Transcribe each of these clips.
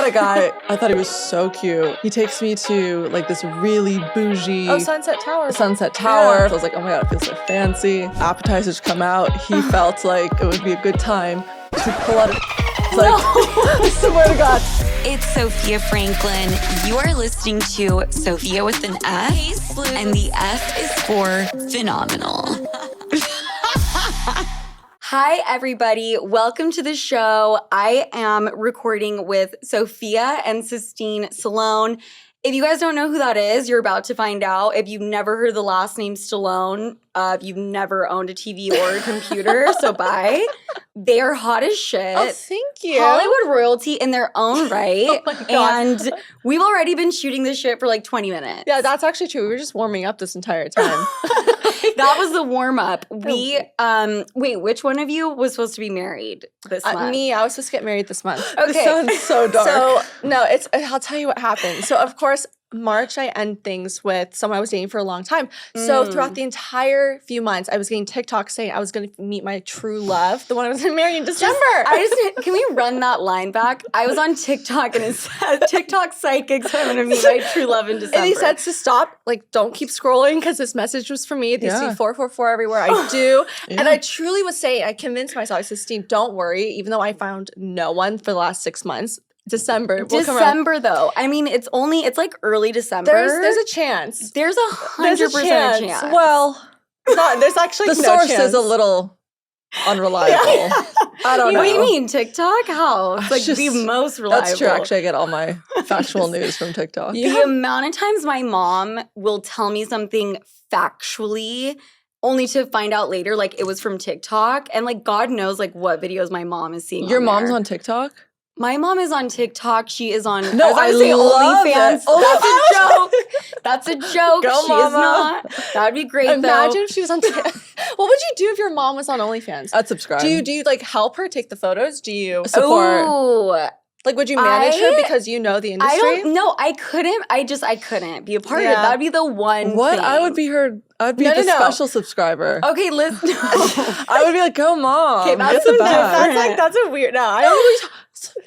met a guy. I thought he was so cute. He takes me to like this really bougie Sunset Tower. I was like, oh my God, it feels so fancy. Appetizers come out. He felt like it would be a good time to pull out I swear to God. It's Sophia Franklin. You are listening to Sophia with an F, and the F is for phenomenal. Hi, everybody. Welcome to the show. I am recording with Sophia and Sistine Stallone. If you guys don't know who that is, you're about to find out. If you've never heard the last name Stallone, you've never owned a TV or a computer, so bye. They are hot as shit. Oh, thank you. Hollywood royalty in their own right. Oh my God. And we've already been shooting this shit for like 20 minutes. Yeah, that's actually true. We were just warming up this entire time. That was the warm up. Wait, which one of you was supposed to be married this month? Me, I was supposed to get married this month. Okay. This sounds so dark. So, no, I'll tell you what happened. So, of course, March, I end things with someone I was dating for a long time. So throughout the entire few months, I was getting TikTok saying I was going to meet my true love, the one I was going to marry in December. Can we run that line back? I was on TikTok and it said, TikTok psychics, I'm going to meet my true love in December. And he said to stop, like, don't keep scrolling because this message was for me. They see 444 everywhere. I do. Yeah. And I truly was saying, I convinced myself, I said, Steve, don't worry. Even though I found no one for the last 6 months, December though. I mean, it's like early December. There's a chance. There's 100% chance. Well, there's actually the no source chance. is a little unreliable. I don't know. What do you mean, TikTok? How? It's like the most reliable. That's true. Actually, I get all my factual news from TikTok. The amount of times my mom will tell me something factually only to find out later, like, it was from TikTok. And, like, God knows, like, what videos my mom is seeing. Your mom's on TikTok? My mom is on TikTok. She is on No, I love OnlyFans. it. That's a joke. Go, she mama. is not. That would be great, Imagine if she was on TikTok. What would you do if your mom was on OnlyFans? I'd subscribe. Do you like help her take the photos? Do you support? Ooh. Like, would you manage her because you know the industry? I couldn't. I couldn't be a part of it. That would be the one thing. I would be the special subscriber. Okay, listen. I would be like, go mom. Okay, get the bag. That's a weird. No,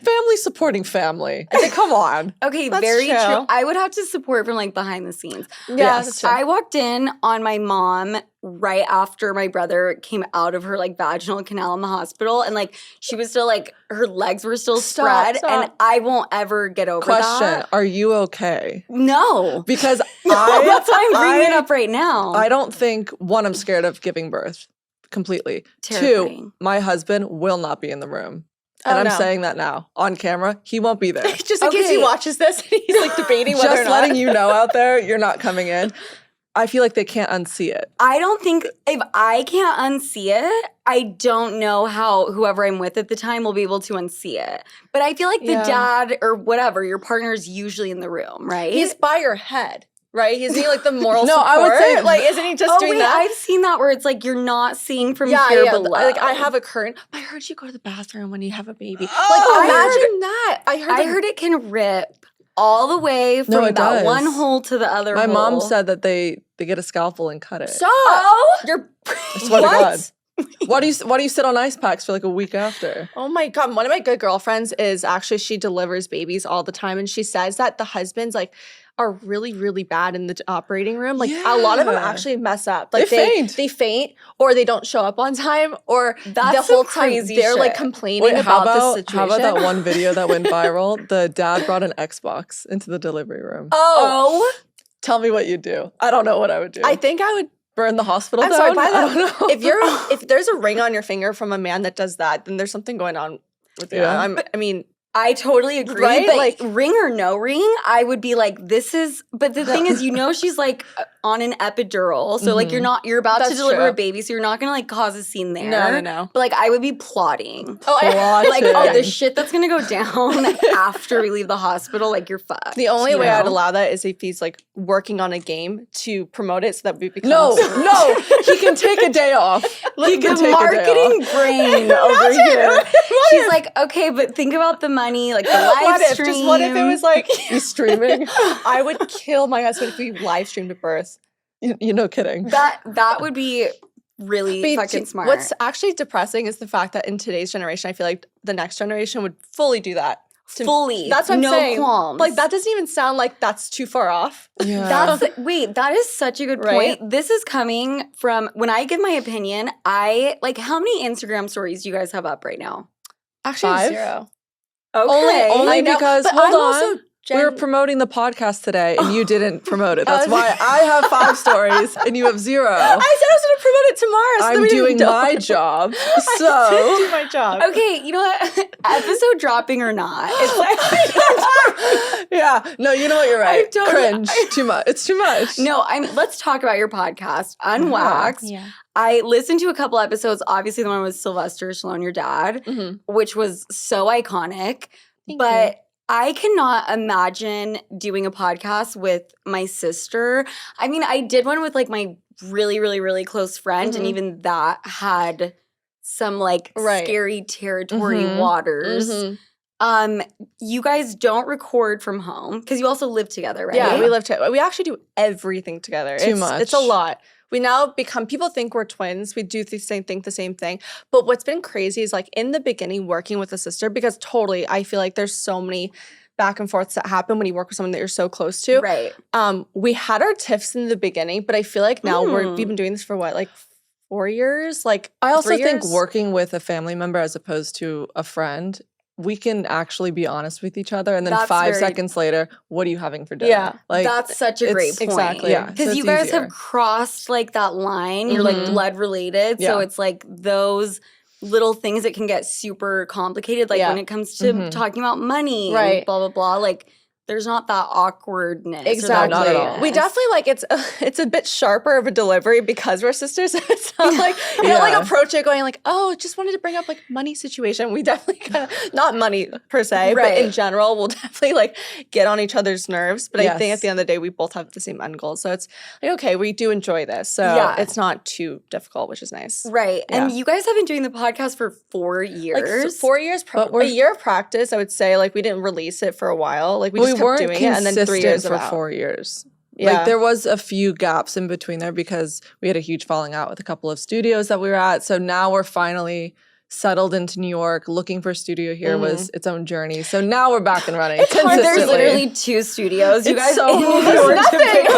Family supporting family. I think, come on. Okay, That's very true. true. I would have to support from like behind the scenes. Yeah, that's true. I walked in on my mom right after my brother came out of her like vaginal canal in the hospital, and like she was still like her legs were still spread, and I won't ever get over that. Question: are you okay? No, because that's why I'm bringing it up right now. I don't think I'm scared of giving birth completely. Terrifying. 2, my husband will not be in the room. And I'm saying that now on camera. He won't be there. Just in case he watches this and he's like debating whether or not. Just letting you know out there, you're not coming in. I feel like they can't unsee it. I don't think if I can't unsee it, I don't know how whoever I'm with at the time will be able to unsee it. But I feel like the dad or whatever, your partner's usually in the room, right? He's by your head. Right? Isn't he like the moral No, support? I would say, like, isn't he just doing that? I've seen that where it's like you're not seeing from here below. Like, I have a curtain. I heard you go to the bathroom when you have a baby. Oh, imagine that. I heard it can rip all the way from that one hole to the other hole. My mom said that they get a scalpel and cut it. Stop! You're I swear to God. Why do you sit on ice packs for like a week after? Oh my God. One of my good girlfriends is actually, she delivers babies all the time. And she says that the husbands like are really, really bad in the operating room. Like a lot of them actually mess up. Like they faint or they don't show up on time or the whole time they're like complaining about the situation. How about that one video that went viral? The dad brought an Xbox into the delivery room. Oh. Tell me what you do. I don't know what I would do. I think I would burn the hospital down? Sorry, by I don't know. if there's a ring on your finger from a man that does that, then there's something going on with you. I totally agree. Right? But like ring or no ring, I would be like, this is. But the thing is, she's like on an epidural, so like you're about to deliver a baby, so you're not gonna like cause a scene there. No. But like I would be plotting. The shit that's gonna go down after we leave the hospital, like you're fucked. The only way I'd allow that is if he's like working on a game to promote it, so that we become no, he can take a day off. He can take marketing brain over here. She's like, okay, but think about the money, like the live stream. What if it was like he's streaming? I would kill my husband if we live streamed a birth. You no kidding. That would be really fucking smart. What's actually depressing is the fact that in today's generation, I feel like the next generation would fully do that. fully. That's what I'm saying. No qualms. Like, that doesn't even sound like that's too far off. Yeah. That is such a good point. Right? This is coming from, when I give my opinion, how many Instagram stories do you guys have up right now? Actually, 5? 0. Okay. Only I know, because, but hold I'm on. also We were promoting the podcast today and you didn't promote it. That's Oh. why I have 5 stories and you have 0. I said I was going to promote it tomorrow. So then I'm we doing didn't my job. I So did do my job. Okay, you know what? Episode dropping or not, it's like yeah. No, you know what? You're right. totally- Cringe. Too much. It's too much. no. Let's talk about your podcast, Unwaxed. Yeah. I listened to a couple episodes. Obviously, the one with Sylvester Stallone, your dad, which was so iconic. Thank but you. I cannot imagine doing a podcast with my sister. I mean, I did one with like my really, really, really close friend, and even that had some like scary territory waters. You guys don't record from home because you also live together, right? Yeah, we live together. We actually do everything together. Too much. It's a lot. We now people think we're twins. We do the same thing. But what's been crazy is like in the beginning working with a sister, because totally I feel like there's so many back and forths that happen when you work with someone that you're so close to. Right. We had our tiffs in the beginning, but I feel like now we've been doing this for what, like 4 years? Like I also 3 think years? working with a family member as opposed to a friend, we can actually be honest with each other. And then That's 5 very- seconds later, what are you having for dinner? Yeah, Like That's such a it's- great point. exactly. Yeah. Because so you it's guys easier. have crossed like that line. You're like blood related. So Yeah. it's like those little things that can get super complicated. Like Yeah. when it comes to talking about money and Right. blah, blah, blah. Like there's not that awkwardness. or that Exactly. not at all. weirdness. We definitely like it's a bit sharper of a delivery because we're sisters. It's not like you don't like Yeah. approach it going like, oh, just wanted to bring up like money situation. We definitely kind of not money per se, but Right. in general, we'll definitely like get on each other's nerves. But I think Yes. at the end of the day, we both have the same end goal. So it's like, okay, we do enjoy this. So Yeah. it's not too difficult, which is nice. Right. And Yeah. you guys have been doing the podcast for 4 Like years. 4 years, But a we're- year of practice. I would say like we didn't release it for a while. Like we just kept weren't doing it, and then 3 years for of out. 4 years. Yeah. Like there was a few gaps in between there because we had a huge falling out with a couple of studios that we were at. So now we're finally settled into New York. Looking for a studio here was its own journey. So now we're back and running consistently. There's literally 2 studios. You It's guys so in New hard. York to Nothing. pick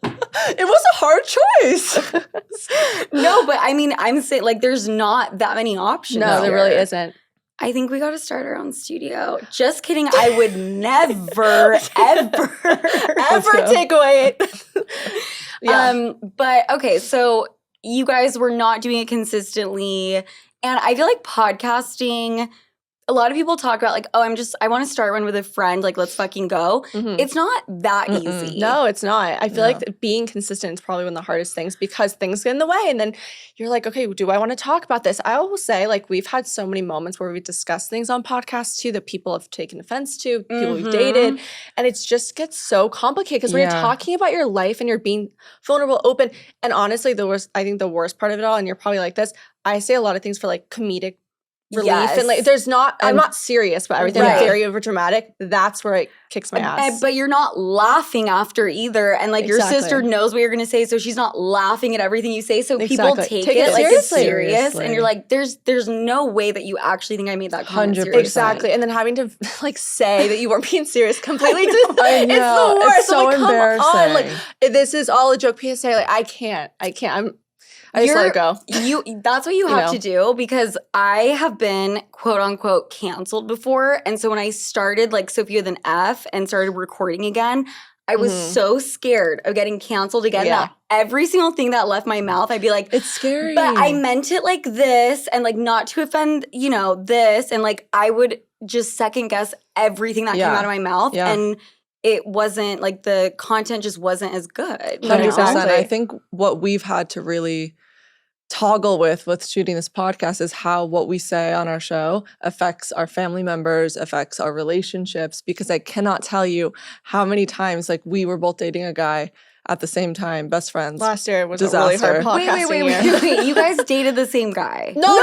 on. It was a hard choice. No, but I mean, I'm saying like there's not that many options. No, there really here. isn't. I think we got to start our own studio. Just kidding. I would never, ever, Ever go. take away it. Yeah. But okay, so you guys were not doing it consistently. And I feel like podcasting, a lot of people talk about like, oh, I want to start one with a friend. Like, let's fucking go. It's not that easy. No, it's not. I feel No. like being consistent is probably one of the hardest things because things get in the way. And then you're like, okay, do I want to talk about this? I will say, like, we've had so many moments where we discuss things on podcasts too that people have taken offense to, people we've dated. And it just gets so complicated because when you're Yeah. talking about your life and you're being vulnerable, open. And honestly, I think the worst part of it all, and you're probably like this, I say a lot of things for like comedic relief. Yes. And like, I'm not serious about everything. Right. I'm very over dramatic. That's where it kicks my ass. But you're not laughing after either. And like your Exactly. sister knows what you're going to say. So she's not laughing at everything you say. So people Exactly. take it like it's seriously. serious. And you're like, there's no way that you actually think I made that comment 100%. seriously. Exactly. And then having to like say that you weren't being serious completely. I know. It's the worst. It's so I'm like, come on. Like, embarrassing. this is all a joke. PSA. Like, I can't. I just let it go. That's what you have know? to do because I have been quote unquote canceled before. And so when I started like Sophia with an F and started recording again, I was so scared of getting canceled again Yeah. that every single thing that left my mouth, I'd be like, It's scary. but I meant it like this and like not to offend, this. And like I would just second guess everything that came Yeah. out of my mouth. Yeah. And it wasn't like the content just wasn't as good. you 100%. know? Exactly. I think what we've had to really toggle with shooting this podcast is how what we say on our show affects our family members, affects our relationships, because I cannot tell you how many times like we were both dating a guy at the same time, best friends. Last year was a really hard Disaster. podcasting year. Wait. You guys dated the same guy. No.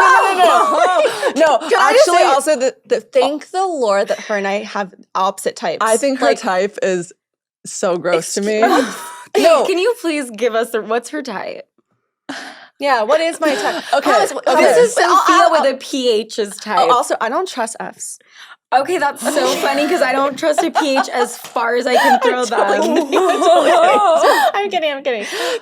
No, Can I just say actually, also thank the Lord that her and I have opposite types. I think her like, type is so gross to me. No. Can you please give us what's her type? Yeah, what is my type? Okay, How is- okay. This is But Sophia I'll- with a PH's type. Also, I don't trust Fs. Okay, that's so funny because I don't trust a PH as far as I can throw them. I'm kidding.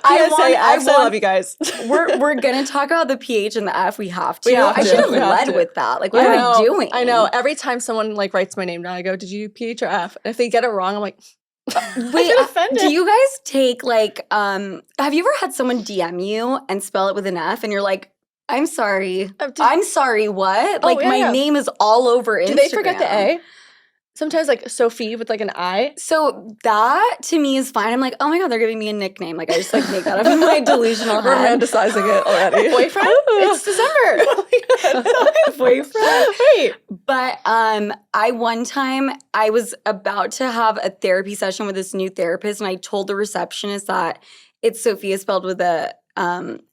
I love you guys. We're gonna talk about the PH and the F. We have to. I should have led with that. Like, what are we doing? I know. Every time someone like writes my name down, I go, "Did you PH or F?" And if they get it wrong, I'm like, "Wait, do you guys take like? Have you ever had someone DM you and spell it with an F, and you're like?" I'm sorry. I'm sorry, what? Like, my name is all over Instagram. Do they forget the A? Sometimes, like, Sophie with, like, an I. So that, to me, is fine. I'm like, oh, my God, they're giving me a nickname. Like, I just, like, make that up in my delusional head. Romanticizing it already. Boyfriend? It's December. Oh, my God. Boyfriend? Wait. But one time, I was about to have a therapy session with this new therapist, and I told the receptionist that it's Sophia spelled with a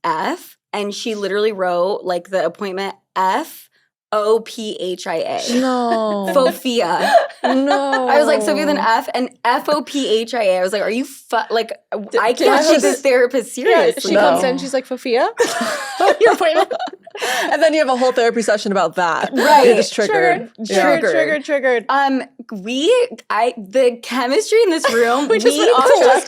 F. And she literally wrote, like, the appointment F-O-P-H-I-A. No. Sophia. No. I was like, Sophia with an F and F-O-P-H-I-A. I was like, are you I can't take this therapist seriously. Yeah, she comes in, she's like, Sophia? Your appointment? And then you have a whole therapy session about that. Right. You're just triggered. Triggered. The chemistry in this room, we just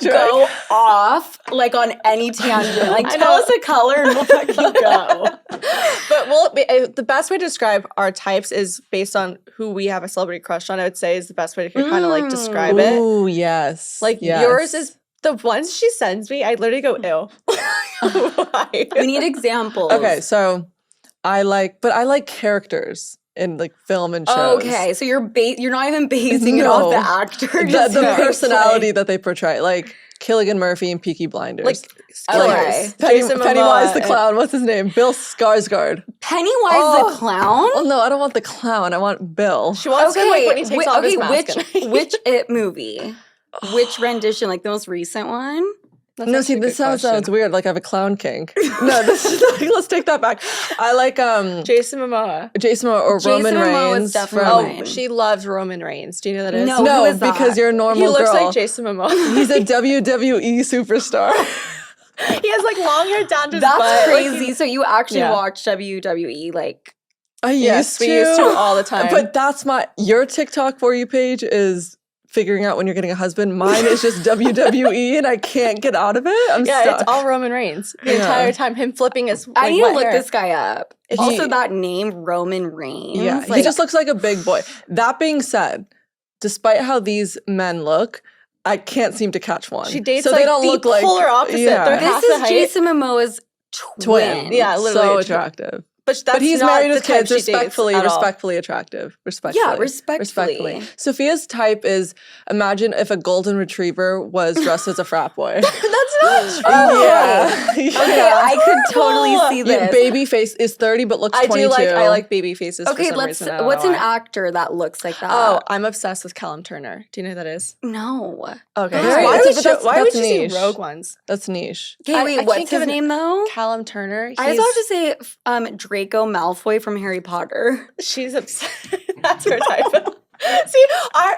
go off, like, on any tangent. Like, tell us a color and we'll fucking go. But the best way to describe our types is based on who we have a celebrity crush on, I would say is the best way to kind of, like, describe it. Ooh, yes. Like, yours is, the ones she sends me, I literally go, ew. Why? We need examples. Okay, so I like characters in, like, film and shows. Okay, so you're not even basing it off the actor. The personality that they portray. Like, Cillian Murphy and Peaky Blinders. Like, Pennywise the clown. What's his name? Bill Skarsgård. Pennywise the clown? Oh, no, I don't want the clown. I want Bill. She wants him, like, when he takes off his mask. Which It movie? Which rendition? Like, the most recent one? This sounds weird. Like, I have a clown kink. No, let's take that back. I like Jason Momoa or Roman Reigns. Definitely she loves Roman Reigns. Do you know who that is? No, because you're a normal girl. He looks like Jason Momoa. He's a WWE superstar. He has, like, long hair down to his butt. That's crazy. So you actually watch WWE, like... We used to all the time. But your TikTok For You page is figuring out when you're getting a husband. Mine is just WWE and I can't get out of it. I'm stuck. It's all Roman Reigns the entire time. Him flipping his I need to look hair. this guy up. Also, that name, Roman Reigns. Yeah, he just looks like a big boy. That being said, despite how these men look, I can't seem to catch one. She dates, so like, they don't the look like polar opposite. They're half this the is height. Jason Momoa's twin. Yeah, literally. So attractive. But he's not married the with type kids. she dates Respectfully attractive. Yeah, respectfully. Sophia's type is, imagine if a golden retriever was dressed as a frat boy. That's not true. Yeah. Okay, I could totally see this. Baby face is 30 but looks 22. I like baby faces. Okay, for some reason. What's an actor that looks like that? Oh, I'm obsessed with Callum Turner. Do you know who that is? No. Okay. Right. Why would you niche. see Rogue Ones? That's niche. Okay, wait, what's his name though? Callum Turner. I was about to say Draco Malfoy from Harry Potter. She's obsessed. That's her type. See,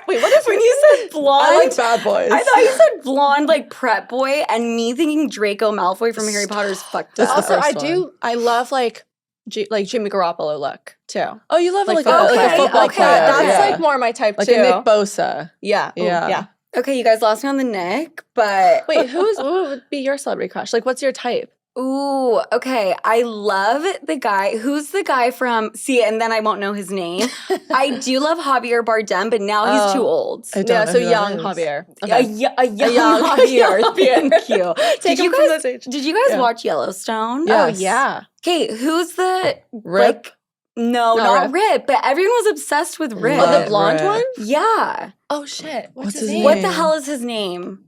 wait, what if when you said blonde? I like bad boys. I thought you said blonde, like prep boy, and me thinking Draco Malfoy from Harry Potter is fucked up. Also, I love like Jimmy Garoppolo look too. Oh, you love like a player. football player. That's like more my type like too. Like a Nick Bosa. Yeah. Yeah. Okay, you guys lost me on the Nick, but wait, who would be your celebrity crush? Like, what's your type? Ooh, okay. I love the guy. Who's the guy from? See, and then I won't know his name. I do love Javier Bardem, but now he's too old. Yeah, so young Javier. Okay. A young Javier. Thank you. Did you guys watch Yellowstone? Yes. Oh yeah. Okay, who's the Rip? No, not Rip, but everyone was obsessed with Rip. Oh, the blonde one? Yeah. Oh shit. What's his name? What the hell is his name?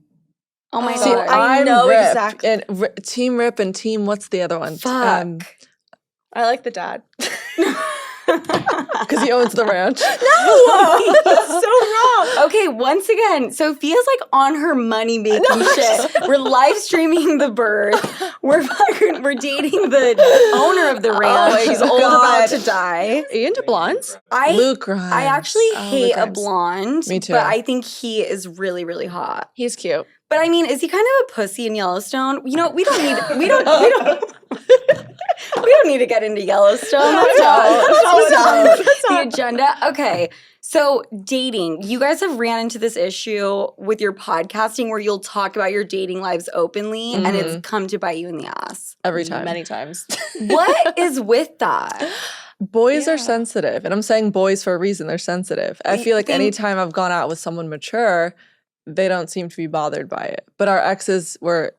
Oh my See, god! I know Rip, exactly. And Team Rip and Team what's the other one? Fuck. I like the dad. Because he owns the ranch. No, that's so wrong. Okay, once again, Sophia's like on her money making shit. We're live streaming the birth. We're dating the owner of the ranch. She's old about to die. Are you into blondes? Luke Grimes. I actually hate a blonde. Me too. But I think he is really, really hot. He's cute. But I mean, is he kind of a pussy in Yellowstone? You know, we don't need to get into Yellowstone. That's not the agenda. Okay, So dating, you guys have ran into this issue with your podcasting where you'll talk about your dating lives openly and it's come to bite you in the ass. Every time. Many times. What is with that? Boys are sensitive. And I'm saying boys for a reason. They're sensitive. I feel like anytime I've gone out with someone mature, they don't seem to be bothered by it. But our exes were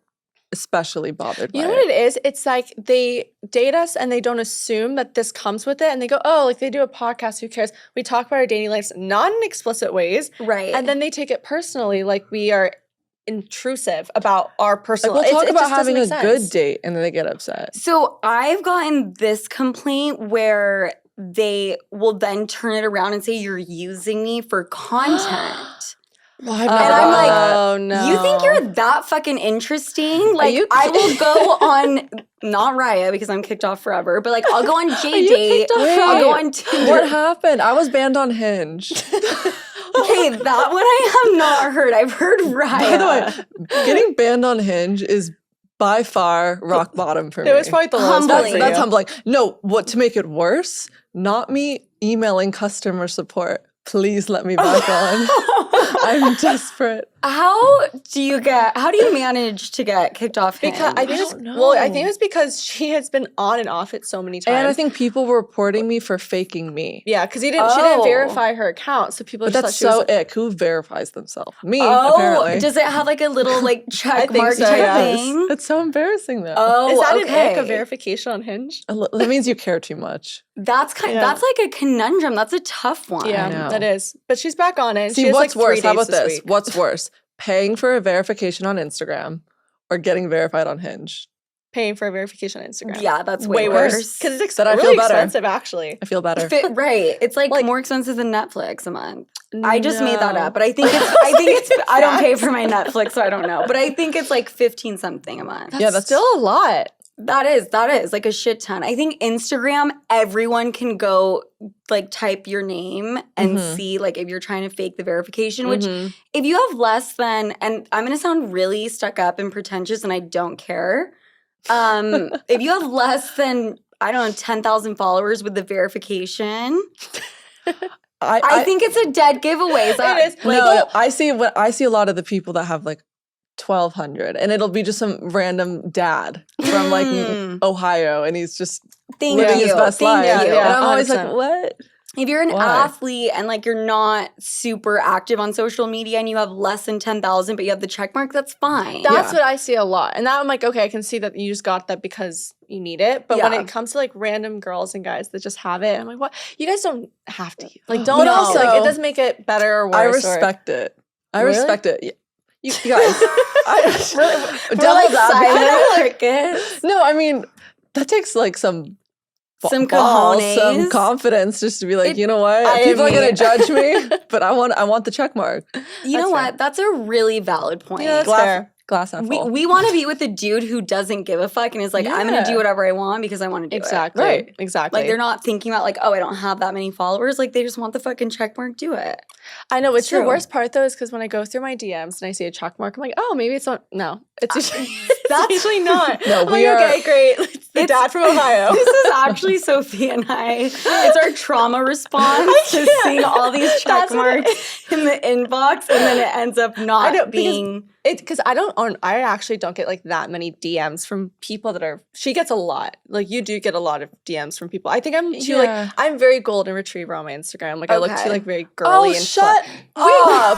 especially bothered by it. You know what it is? It's like they date us and they don't assume that this comes with it. And they go, oh, like they do a podcast, who cares? We talk about our dating lives, not in explicit ways. Right. And then they take it personally, like we are intrusive about our personal. Like we'll talk about having a sense. good date and then they get upset. So I've gotten this complaint where they will then turn it around and say, you're using me for content. Well, And I'm like, oh no. You think you're that fucking interesting? Like, you I will go on, not Raya because I'm kicked off forever, but like I'll go on JDate. I'll go on Tinder. What happened? I was banned on Hinge. Okay, that one I have not heard. I've heard Raya. By the way, getting banned on Hinge is by far rock bottom for me. It was probably the lowest Humbling. point for That's you. humbling. No, what to make it worse? Not me emailing customer support. Please let me back on. I'm desperate. How do you manage to get kicked off Hinge? Because I think I think it's because she has been on and off it so many times. And I think people were reporting me for faking me. yeah, because she didn't Oh. verify her account, so people But just that's thought she was so ick. Who verifies themselves? Me, Oh, apparently. does it have like a little like check think mark so, type yes. thing? It's so embarrassing though. Oh, Is that okay. an ick, a verification on Hinge? That means you care too much. That's that's like a conundrum. That's a tough one. Yeah, know. that is. But she's back on it. And she See, has what's like 3 worse? How dates about this? week. What's worse? Paying for a verification on Instagram or getting verified on Hinge? Paying for a verification on Instagram. Yeah, that's way worse. Because it's But I really feel better. expensive, actually. I feel better. Right. It's like, Like- more expensive than Netflix a month. I just made that No. up, but I think it's I don't pay for my Netflix, so I don't know. But I think it's like 15 something a month. Yeah, that's still a lot. That is like a shit ton. I think Instagram, everyone can go like type your name and see like if you're trying to fake the verification, which if you have less than, and I'm going to sound really stuck up and pretentious and I don't care. If you have less than, I don't know, 10,000 followers with the verification, I think it's a dead giveaway. Is that, It is. like, no, I see a lot of the people that have like 1,200, and it'll be just some random dad from like Ohio, and he's just Thank living you. his best Thank life. you. And I'm always 100%. like, what? If you're an Why? athlete and like you're not super active on social media and you have less than 10,000 but you have the check mark, that's fine. That's what I see a lot. And now I'm like, okay, I can see that you just got that because you need it. But when Yeah. it comes to like random girls and guys that just have it, I'm like, what? You guys don't have to. Like, But don't also- like, it doesn't make it better or worse. I respect it. I Really? respect it. You guys, We're double like that. silent crickets. No, I mean that takes like some Some balls, cojones. some confidence, just to be like, you know what? I People are mean- gonna judge me, but I want the check mark. You know That's what? That's a really valid point. Yeah, that's fair. Glass half full. We want to be with a dude who doesn't give a fuck and is like, I'm going to do Yeah. whatever I want because I want to do it. Exactly. Right. Exactly. Like, they're not thinking about like, oh, I don't have that many followers. Like, they just want the fucking check mark, do it. I know. It's the true. worst part though, is because when I go through my DMs and I see a check mark, I'm like, oh, maybe it's not. No, it's usually, That's- it's usually not. No, I'm we like, are- okay, great. It's the dad from Ohio. This is actually Sophia and I. It's our trauma response to seeing all these check That's what it marks in the inbox and then it ends up not know, because being. Because I actually don't get like that many DMs from people that are. She gets a lot. Like you do get a lot of DMs from people. I think I'm too Yeah. like I'm very golden retriever on my Instagram. Like I look Okay. too like very girly and shut fun. up!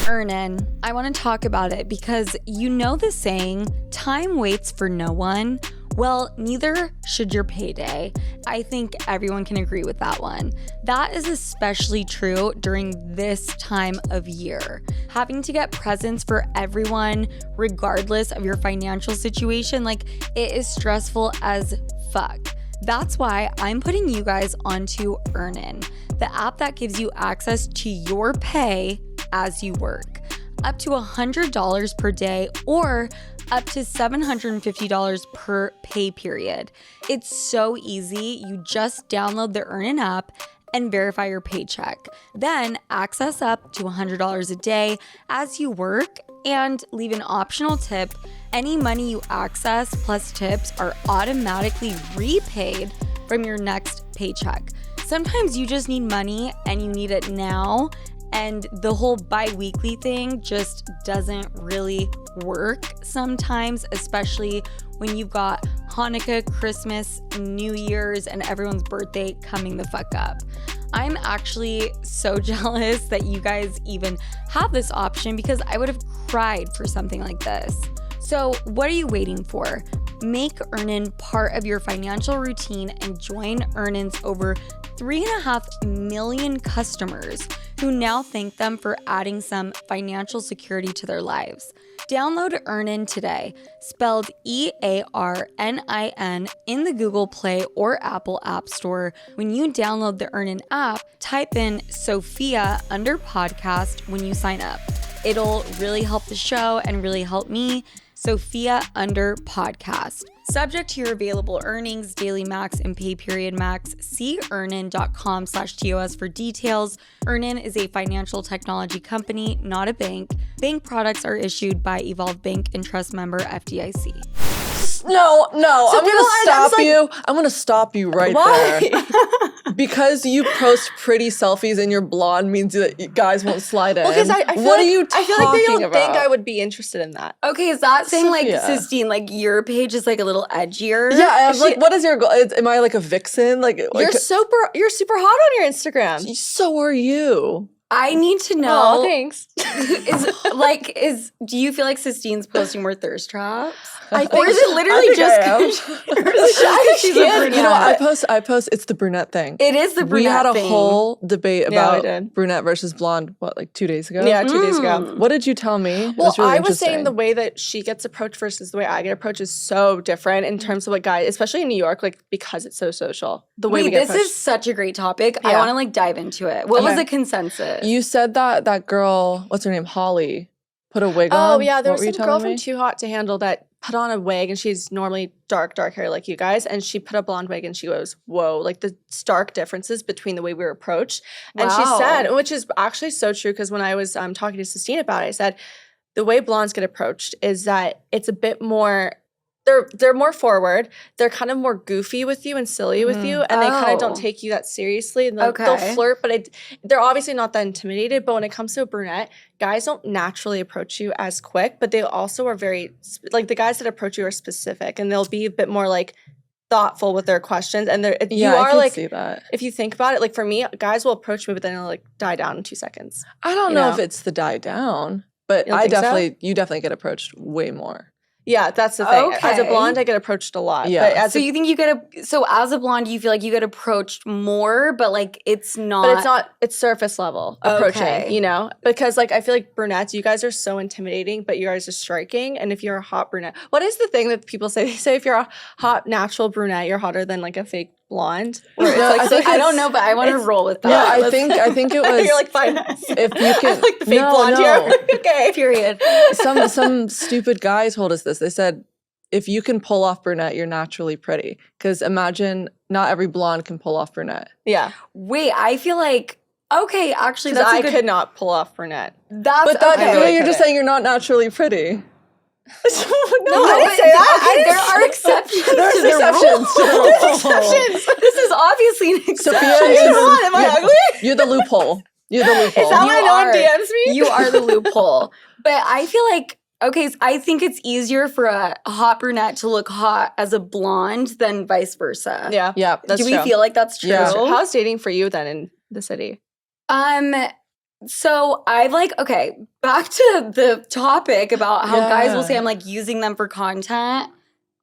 Earnin, I want to talk about it because you know the saying, time waits for no one. Well, neither should your payday. I think everyone can agree with that one. That is especially true during this time of year. Having to get presents for everyone, regardless of your financial situation, like it is stressful as fuck. That's why I'm putting you guys onto Earnin, the app that gives you access to your pay as you work. Up to $100 per day or up to $750 per pay period. It's so easy. You just download the Earnin app and verify your paycheck. Then access up to $100 a day as you work and leave an optional tip. Any money you access plus tips are automatically repaid from your next paycheck. sometimes you just need money and you need it now. And the whole bi-weekly thing just doesn't really work sometimes, especially when you've got Hanukkah, Christmas, New Year's, and everyone's birthday coming the fuck up. I'm actually so jealous that you guys even have this option because I would have cried for something like this. So what are you waiting for? Make Earnin part of your financial routine and join Earnin's over 3.5 million customers who now thank them for adding some financial security to their lives. Download Earnin today, spelled EARNIN, in the Google Play or Apple App Store. When you download the Earnin app, type in Sophia under podcast when you sign up. It'll really help the show and really help me. Sophia under podcast. Subject to your available earnings, daily max, and pay period max. See earnin.com/TOS for details. Earnin is a financial technology company, not a bank. Bank products are issued by Evolve Bank and Trust member FDIC. No, I'm gonna stop like, you. I'm gonna stop you right there. Because you post pretty selfies and you're blonde means that guys won't slide in. Because I feel what like, are you talking I feel like they don't about? think I would be interested in that. Okay, is that saying Sophia. like, Sistine, like your page is like a little edgier? Yeah, I'm like, what is your goal? Am I like a vixen? You're super hot on your Instagram. So are you. I need to know. Oh, thanks. Do you feel like Sistine's posting more thirst traps? I think Or is it literally just she's a brunette? You know, I post. It's the brunette thing. It is the brunette We had a thing. whole debate Yeah, we about did. brunette versus blonde. What, like 2 days ago? Yeah, 2 days ago. What did you tell me? It Well, was really I was saying interesting. the way that she gets approached versus the way I get approached is so different in terms of what guys, especially in New York, like because it's so social. The way we get this approached. is such a great topic. I Yeah. want to like dive into it. What was Okay. the consensus? You said that girl, what's her name, Holly, put a wig on. Oh yeah, there What was were you some girl telling from me? Too Hot to Handle that put on a wig, and she's normally dark hair like you guys, and she put a blonde wig, and she goes, "Whoa!" Like the stark differences between the way we were approached. And she Wow. said, which is actually so true, because when I was talking to Sistine about it, I said the way blondes get approached is that it's a bit more. They're more forward. They're kind of more goofy with you and silly with you, and they kind of don't Oh. take you that seriously. And they'll Okay. flirt, but they're obviously not that intimidated. But when it comes to a brunette, guys don't naturally approach you as quick, but they also are very like the guys that approach you are specific, and they'll be a bit more like thoughtful with their questions. And Yeah, you I are can like, see that. if you think about it, like for me, guys will approach me, but then it'll like die down in 2 seconds. I don't you know know? if it's the die down, but You don't think so? you definitely get approached way more. Yeah, that's the thing. As a Okay. blonde, I get approached a lot. Yeah. But as So a you think you get as a blonde, you feel like you get approached more, but like it's not. But it's not, it's surface level approaching, Okay. you know? Because like I feel like brunettes, you guys are so intimidating, but you guys are striking. And if you're a hot brunette, what is the thing that people say? They say if you're a hot natural brunette, you're hotter than like a fake blonde. Or it's No, like, I think I don't know, but I want to roll with that. Yeah, I Let's- think it was. you're like, fine. if you can, like the fake no, blonde no. here. Okay. period. some stupid guy told us this. They said, if you can pull off brunette, you're naturally pretty. Because imagine not every blonde can pull off brunette. Yeah. Wait, I feel like actually Because that's I a good. could not pull off brunette. That's But that, okay. but really you're just couldn't. saying you're not naturally pretty. No, I didn't but say that. I there didn't are say- exceptions There's to the exceptions to the rule. rule. There's exceptions. This is obviously an Sophia exception. is- What? Am I you're- ugly? You're the loophole. You're the loophole. Is that You why no one are. DMs me? You are the loophole. But I feel like, okay, so I think it's easier for a hot brunette to look hot as a blonde than vice versa. Yeah. Yeah, that's Do we true. feel like that's true? Yeah. How's dating for you then in the city? So I've back to the topic about how guys will Yeah. say I'm like using them for content.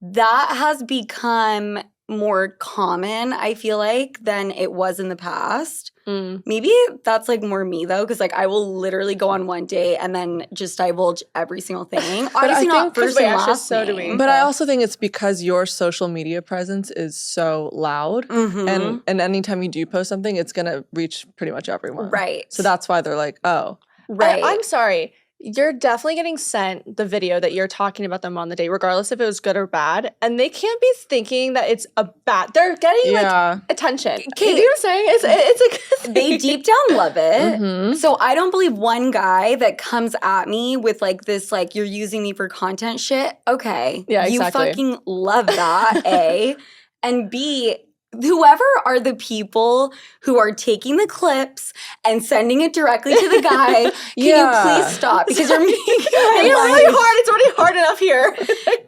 That has become more common, I feel like, than it was in the past. Maybe that's like more me though, because like I will literally go on one date and then just divulge every single thing. Obviously not think- first wait, and actually, last so do we. name. But I also think it's because your social media presence is so loud. Mhm. And anytime you do post something, it's going to reach pretty much everyone. Right. So that's why they're like, oh. right. I'm sorry. You're definitely getting sent the video that you're talking about them on the date, regardless if it was good or bad. And they can't be thinking that it's a bad. They're getting Yeah. like attention. Okay. You know what I'm saying? It's a good thing. They deep down love it. Mhm. So I don't believe one guy that comes at me with like this, like, you're using me for content shit. Okay. Yeah, exactly. You fucking love that, A. And B, whoever are the people who are taking the clips and sending it directly to the guy, can you please stop? Because you're making really hard. It's already hard enough here.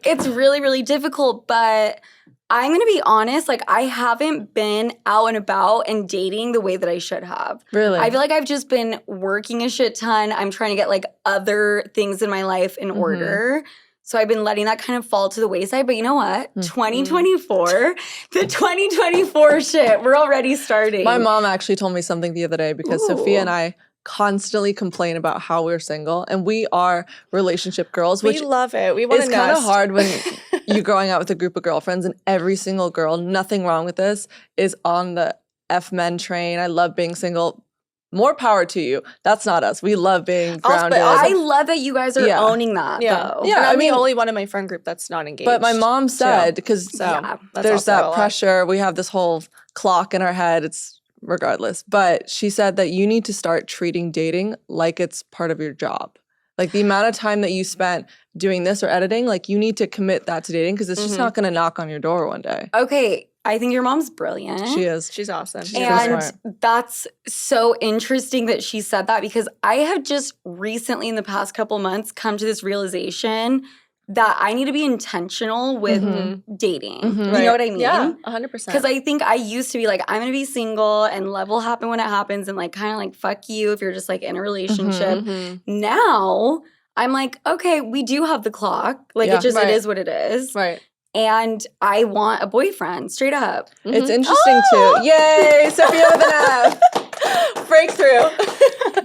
It's really, really difficult. But I'm going to be honest, like, I haven't been out and about and dating the way that I should have. Really? I feel like I've just been working a shit ton. I'm trying to get, like, other things in my life in order. So I've been letting that kind of fall to the wayside. But you know what? 2024, the 2024 shit, we're already starting. My mom actually told me something the other day because Sophia and I constantly complain about how we're single, and we are relationship girls, which we love it. We want to it's kind of hard when you're going out with a group of girlfriends, and every single girl, nothing wrong with this, is on the F men train. I love being single. More power to you. That's not us. We love being grounded. I love that you guys are owning that, though. Yeah, and I'm the only one in my friend group that's not engaged. But my mom said, because there's that pressure. We have this whole clock in our head. It's regardless. But she said that you need to start treating dating like it's part of your job. Like the amount of time that you spent doing this or editing, like you need to commit that to dating because it's just not going to knock on your door one day. Okay. I think your mom's brilliant. She is. She's awesome. And that's so interesting that she said that because I have just recently in the past couple months come to this realization that I need to be intentional with dating. You know what I mean? Yeah, 100%. Because I think I used to be like, I'm going to be single and love will happen when it happens and like kind of like fuck you if you're just like in a relationship. Now I'm like, okay, we do have the clock. Like it is what it is. Right. And I want a boyfriend, straight up. It's interesting too. Yay, Sophia with an F. Breakthrough.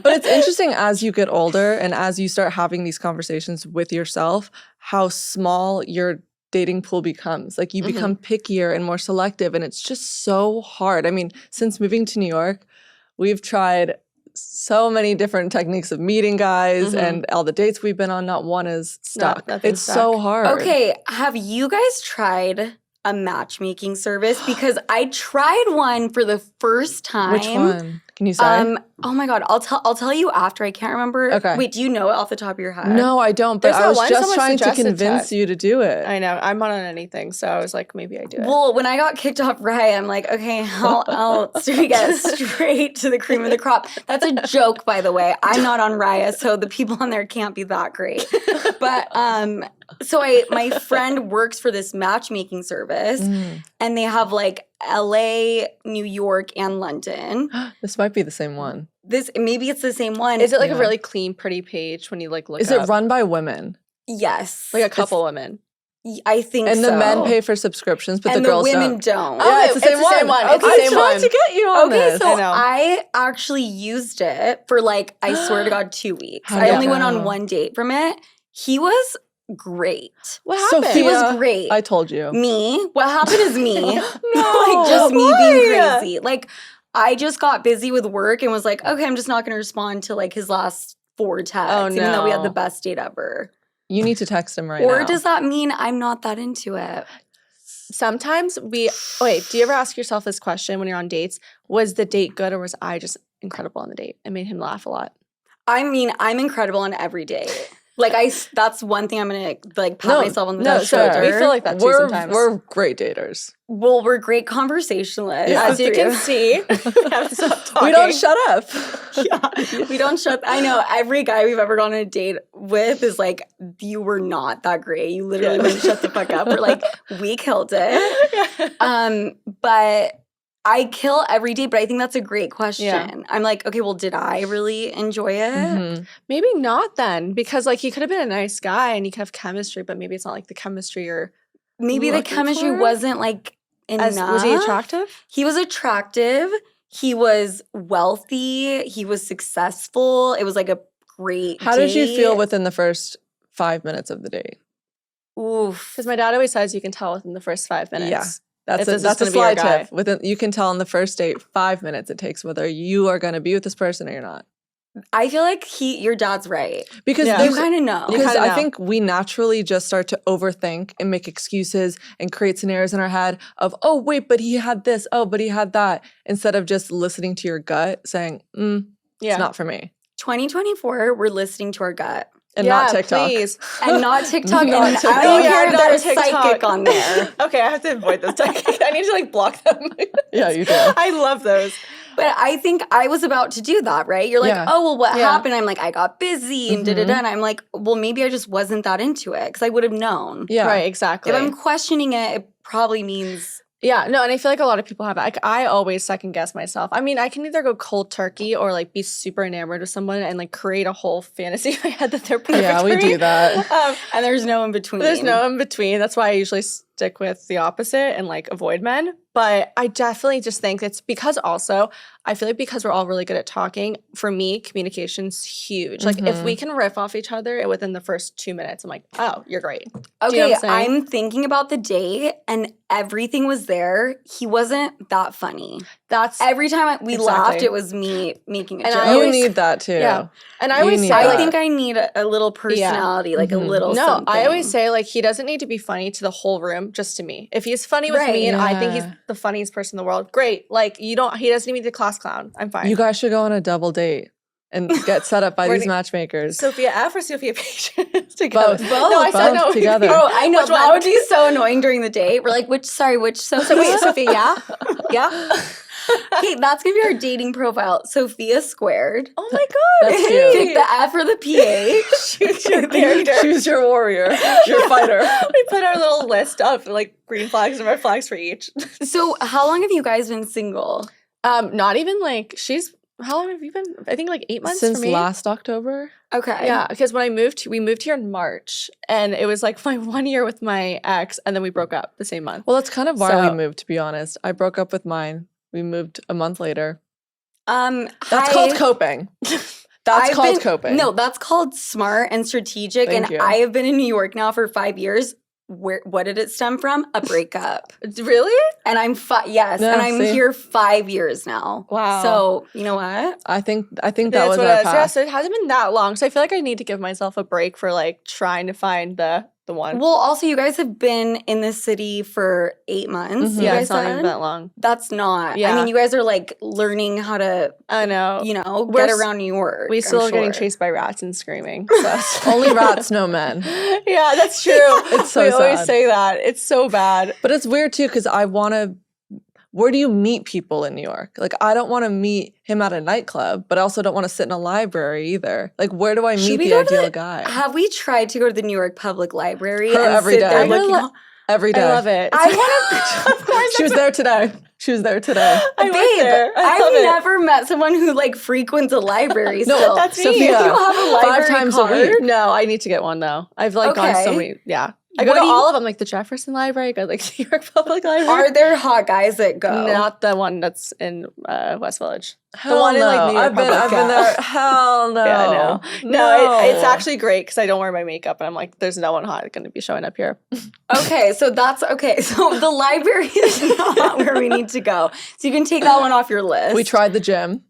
But it's interesting as you get older and as you start having these conversations with yourself, how small your dating pool becomes. Like you become pickier and more selective, and it's just so hard. I mean, since moving to New York, we've tried so many different techniques of meeting guys and all the dates we've been on, not one is stuck. It's so hard. Okay, have you guys tried a matchmaking service? Because I tried one for the first time. Which one? Can you say? Oh my God, I'll tell you after. I can't remember. Okay. Wait, do you know it off the top of your head? No, I don't. But I was just trying to convince you to do it. I know. I'm not on anything, so I was like, maybe I do it. Well, when I got kicked off Raya, I'm like, okay, how else do we get straight to the cream of the crop? That's a joke, by the way. I'm not on Raya, so the people on there can't be that great. But so my friend works for this matchmaking service, and they have like LA, New York, and London. This might be the same one. Maybe it's the same one. Is it like a really clean, pretty page when you like look? Is it run by women? Yes, like a couple women. I think and so. the men pay for subscriptions, but and the girls women don't. Yeah, it's the same one. It's the same one. To get you on this. So I actually used it for like, I swear to God, 2 weeks. I only went on one date from it. He was great. What happened? He was great. I told you. Me? What happened is me. No, like just me being crazy. Like I just got busy with work and was like, okay, I'm just not going to respond to like his last 4 texts, even though we had the best date ever. You need to text him right now. Or does that mean I'm not that into it? Sometimes wait, do you ever ask yourself this question when you're on dates? Was the date good or was I just incredible on the date? It made him laugh a lot. I mean, I'm incredible on every date. Like that's one thing I'm gonna like pat myself on the back. We feel like that too sometimes. We're great daters. Well, we're great conversationalists. As you can see. We don't shut up. We don't shut. I know every guy we've ever gone on a date with is like, you were not that great. You literally wouldn't shut the fuck up. We're like, we killed it. But I kill every date, but I think that's a great question. Yeah. I'm like, okay, well, did I really enjoy it? Maybe not then, because like he could have been a nice guy and you could have chemistry, but maybe it's not like the chemistry you're maybe the chemistry wasn't like enough. Was he attractive? He was attractive. He was wealthy. He was successful. It was like a great How did you feel within the first 5 minutes of the date? Oof. Because my dad always says you can tell within the first 5 minutes. Yeah. That's a slide tip. You can tell in the first date 5 minutes it takes whether you are going to be with this person or you're not. I feel like your dad's right. Because you kind of know. Because I think we naturally just start to overthink and make excuses and create scenarios in our head of, oh, wait, but he had this. Oh, but he had that. Instead of just listening to your gut saying, it's not for me. 2024, we're listening to our gut. And not TikTok. Please. And not TikTok. Not and TikTok. I don't care if not there's TikTok. psychic on there. Okay, I have to avoid those. I need to like block them. Yeah, you do. I love those. But I think I was about to do that, right? You're like, Yeah. oh, well, what Yeah. happened? I'm like, I got busy and da-da-da. And I'm like, well, maybe I just wasn't that into it because I would have known. Yeah. Right, exactly. If I'm questioning it, it probably means Yeah, no, and I feel like a lot of people have that. Like, I always second guess myself. I mean, I can either go cold turkey or like be super enamored with someone and like create a whole fantasy in my head that they're perfect. Yeah, we for me. do that. and there's no in between. There's no in between. That's why I usually stick with the opposite and like avoid men. But I definitely just think it's because also I feel like because we're all really good at talking, for me, communication's huge. Like if we can riff off each other within the first 2 minutes, I'm like, oh, you're great. Do you know Okay, what I'm saying? I'm thinking about the date and everything was there. He wasn't that funny. That's Every time we Exactly. laughed, it was me making a And joke. I You always- need that too. yeah. And I You always need say, that. I like, think I need a little personality, like a little no, something. I always say like he doesn't need to be funny to the whole room, just to me. If he's funny with Right. me and I think he's Yeah. the funniest person in the world, great. Like he doesn't need to be the class clown. I'm fine. You guys should go on a double date and get set up by We're these gonna- matchmakers. Sophia F or Sophia Page together. Both. No, I said Both no together. Oh, I know. Which That one? would be so annoying during the date. We're like, which Sophia? So wait, Sophia, yeah, yeah. Okay, that's gonna be our dating profile. Sophia squared. Oh my god, That's cute. Pick the F or the PH. Choose your character. Choose your warrior, your fighter. We put our little list of like green flags and red flags for each. So, how long have you guys been single? Not even like how long have you been? I think like 8 months Since for me. last October. Okay. Yeah, because when we moved here in March, and it was like my 1 year with my ex, and then we broke up the same month. Well, that's kind of why So- we moved, to be honest. I broke up with mine. We moved a month later. I- That's called coping. That's I've called been- coping. No, that's called smart and strategic. Thank and you. I have been in New York now for 5 years. What did it stem from? A breakup. Really? And I'm Yeah, and I'm see? here 5 years now. Wow. So you know what? I think that That's was what our it is. path. Yeah, so it hasn't been that long. So I feel like I need to give myself a break for like trying to find the one. Well, also you guys have been in this city for 8 months. you yeah, guys it's not said? even that long. That's not. I Yeah. mean, you guys are like learning how to, I know. get around New York. We still I'm are getting sure. chased by rats and screaming. So. Only rats, no men. Yeah, that's true. It's so we always sad. say that. It's so bad. But it's weird too because I want to. Where do you meet people in New York? Like, I don't want to meet him at a nightclub, but I also don't want to sit in a library either. Like, where do I Should meet we the go to ideal the- guy? Have we tried to go to the New York Public Library Her and every sit day. there I'm gonna looking? Every day. I love it. I want to. Of course, She was there today. She was there today. I went Babe, there. I love I've it. never met someone who like frequents a library. No, still. that's me. Sophia, You have a library 5 times card? a week. No, I need to get one though. I've like gone so Okay. many. Yeah, I go What to do you- all of them, like the Jefferson Library. I go like the New York Public Library. Are there hot guys that go? Not the one that's in West Village. Hell one in, no. like, New York I've been Public, there. yeah. Hell no. Yeah, I know. No, it's actually great because I don't wear my makeup, and I'm like, there's no one hot going to be showing up here. Okay, so that's okay. So the library is not where we need to go. So you can take that one off your list. We tried the gym.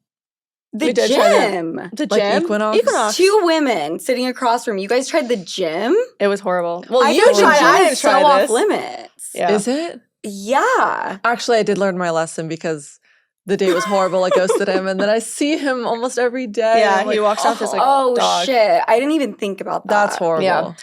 the we did try that. gym. The Like gym, Equinox? 2 women sitting across from you. You guys tried the gym? It was horrible. Well, I you thought the tried. gym I is didn't so try off this. limits. Yeah. Is it? Yeah. Actually, I did learn my lesson because the date was horrible. I ghosted him, and then I see him almost every day. Yeah, I'm like, he walks off his like Oh dog. shit. I didn't even think about that. That's horrible. Yeah.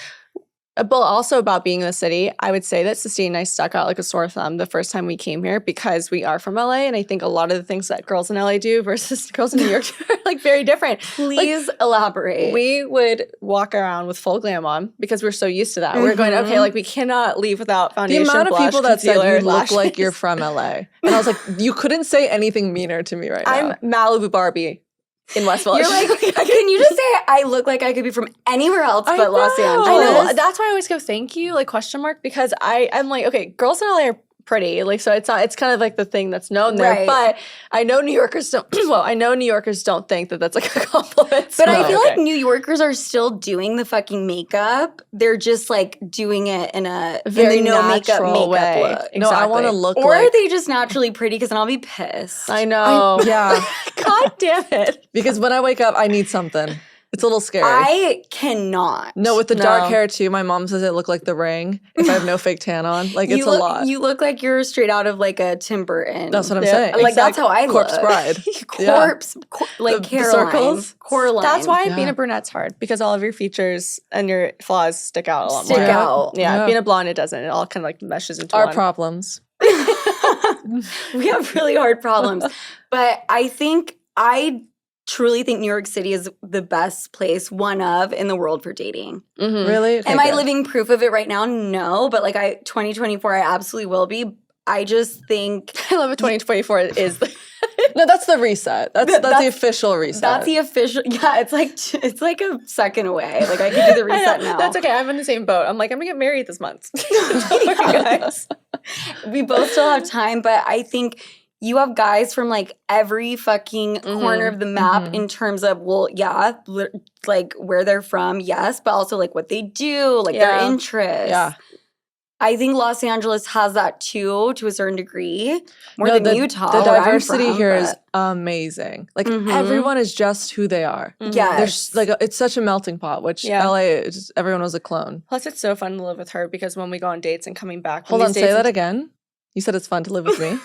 But also about being in the city, I would say that Sistine and I stuck out like a sore thumb the first time we came here because we are from LA, and I think a lot of the things that girls in LA do versus girls in New York do are like very different. Please elaborate. We would walk around with full glam on because we're so used to that. We're going, okay, like we cannot leave without The foundation, amount of blush, people that said concealer, you look lashes. like you're from LA. And I was like, you couldn't say anything meaner to me right now. I'm Malibu Barbie in West Village. You're like, can you just say I look like I could be from anywhere else I but Los know. Angeles? I know. That's why I always go thank you, like question mark, because I'm like, okay, girls in LA are pretty, like so it's kind of like the thing that's known there. Right. But I know New Yorkers don't. Well, I know New Yorkers don't think that that's like a compliment. But I so- feel okay. like New Yorkers are still doing the fucking makeup. They're just like doing it in a Very in the no makeup natural way. look. No, I want to Exactly. look Or like are they just naturally pretty? Because then I'll be pissed. I know. yeah, God damn it. because when I wake up, I need something. It's a little scary. I cannot. No, with the dark hair too. My mom says it looked like The Ring if I have no fake tan on. Like it's a lot. You look like you're straight out of like a Tim Burton. That's what I'm saying. Like that's how I Corpse look. Bride. Like the Caroline. circles. Coraline. That's why being a brunette's hard because all of your features and your flaws stick out a lot more. Stick out. Yeah, being a blonde, it doesn't. It all kind of like meshes into Our one. problems. We have really hard problems. But I truly think New York City is the best place, one of, in the world for dating. Mm-hmm. Really? Okay, Am I living proof of it right now? No. But like 2024, I absolutely will be. I just think I love it. 2024 is the No, that's the reset. That's the official reset. That's the official. Yeah, it's like a second away. Like I could do the reset now. That's okay. I'm in the same boat. I'm like, I'm gonna get married this month. Guys. We both still have time, but I think you have guys from like every fucking corner of the map in terms of, like where they're from, yes, but also like what they do, like their interests. Yeah. I think Los Angeles has that too, to a certain degree, more than Utah. The where I'm diversity from, here is but- amazing. Like everyone is just who they are. Yes. There's like it's such a melting pot. Which LA, everyone was a clone. Plus, it's so fun to live with her because when we go on dates and coming back. Hold on, say that again. You said it's fun to live with me.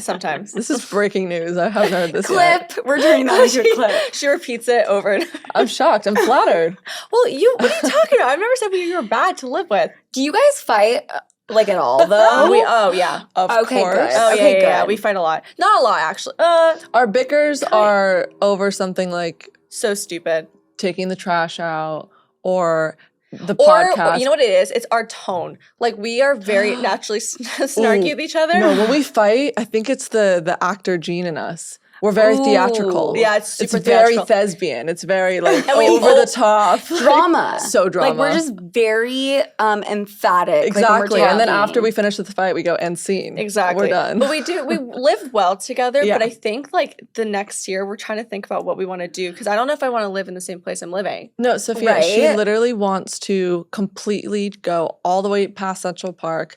Sometimes. This is breaking news. I haven't heard this clip. We're turning that into a clip. She repeats it over and over. I'm shocked. I'm flattered. Well, what are you talking about? I've never said you were bad to live with. Do you guys fight like at all though? Yeah. Of Okay, course. good. Oh, Okay, yeah. good. We fight a lot. Not a lot, actually. Our bickers are over something like So stupid. taking the trash out or the podcast. Or, you know what it is? It's our tone. Like, we are very naturally snarky with each other. No, when we fight, I think it's the actor gene in us. We're very theatrical. Yeah, it's super very theatrical. thespian. It's very like And we over the top. Drama. So drama. Like we're just very emphatic. Exactly. Like, and then after we finish with the fight, we go end scene. Exactly. We're done. But we live well together. Yeah. But I think like the next year, we're trying to think about what we want to do. Because I don't know if I want to live in the same place I'm living. No, Sophia, Right? she literally wants to completely go all the way past Central Park,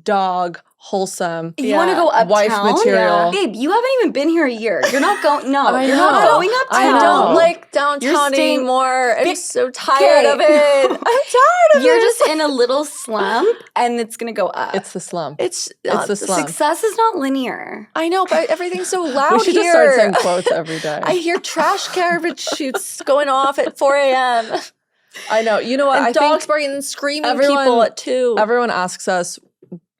dog, wholesome. You want to go uptown? Wife material. Babe, you haven't even been here a year. You're not going. No, I you're not know. going uptown. I I don't know. like downtown staying- anymore. I'm Big- so tired of it. I'm tired of You're it. just in a little slump, and it's gonna go up. It's the slump. It's the slump. Success is not linear. I know, but everything's so loud We should here. just start saying quotes every day. I hear trash garbage chutes going off at 4 a.m. I know. You know what? and I dogs think barking and screaming everyone- people at 2. everyone asks us,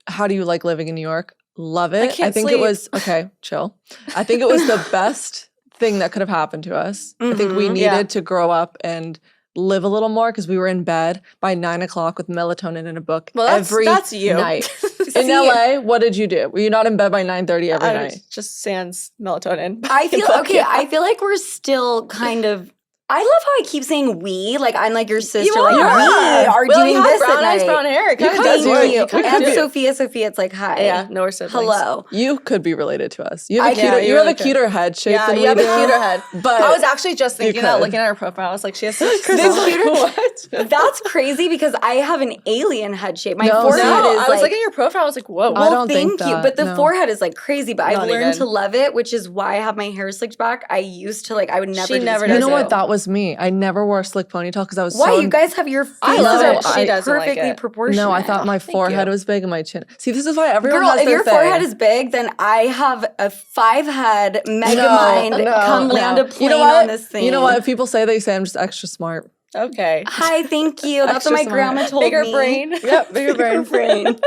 how do you like living in New York? Love it. can't think sleep. it was, okay, chill. I think it was the best thing that could have happened to us. I think we needed to grow up and live a little more because we were in bed by 9 o'clock with melatonin in a book every that's you. night. In LA, what did you do? Were you not in bed by 9:30 every I night? just sans melatonin. I feel But okay. yeah. I feel like we're still kind of. I love how I keep saying we. Like I'm like your sister. You like are. we are Well, doing you have this brown at eyes, night. brown hair. It kinda could does do work. it. You could And do it. Sophia, it's like hi. Yeah, no, we're siblings. Hello. You could be related to us. You have a I- yeah, cuter, you you have a really could. cuter head shape Yeah, than you we have do. a cuter head. But I was actually just thinking that, could. looking at her profile. I was like, she has such What? That's crazy because I have an alien head shape. My No, forehead no, is I was like, looking at your profile. I was like, whoa. I well, don't think thank you. that, But the no. forehead is like crazy. But I've Not learned even. to love it, which is why I have my hair slicked back. I used to I would never. She do never this does You know it. what? That was me. I never wore a slick ponytail because I was Why so you guys have your I faces love are it. She doesn't like perfectly it. proportionate. No, I thought my forehead you. was big and my chin. See, this is why everyone Girl, has if their your thing. forehead is big, then I have a 5-head megamind come land a plane you know what? on this thing. You know what? If people say I'm just extra smart. Okay. Hi, thank you. That's what my Extra smart. grandma told Bigger me. brain. Yep, bigger brain.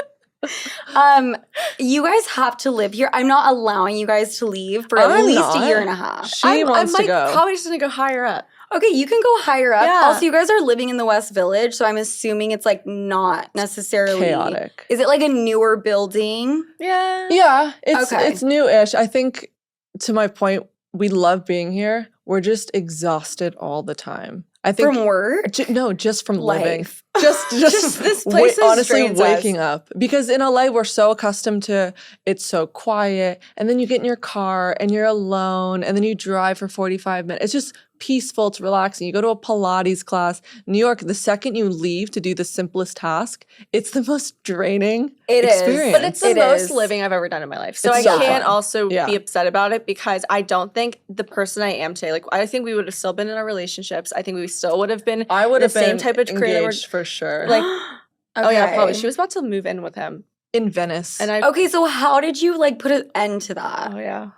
You guys have to live here. I'm not allowing you guys to leave for at I'm least not. a year and a half. She wants I'm to go. probably just gonna go higher up. Okay, you can go higher up. Yeah. Also, you guys are living in the West Village, so I'm assuming it's not necessarily Chaotic. Is it like a newer building? Yeah. Yeah, it's Okay. it's new-ish. I think, to my point, we love being here. We're just exhausted all the time. I think From work? no, just from living. Life. Just this place honestly drains us. waking up. Because in LA we're so accustomed to it's so quiet, and then you get in your car and you're alone, and then you drive for 45 minutes. It's just peaceful, it's relaxing. You go to a Pilates class. New York, the second you leave to do the simplest task, it's the most draining experience. But it's the most living I've ever done in my life. So I can't also be upset about it because I don't think the person I am today, like I think we would have still been in our relationships. I think we still would have been the same type of career engaged for sure. Like, oh yeah, probably. She was about to move in with him. In Venice. And okay, so how did you like put an end to that? Oh yeah.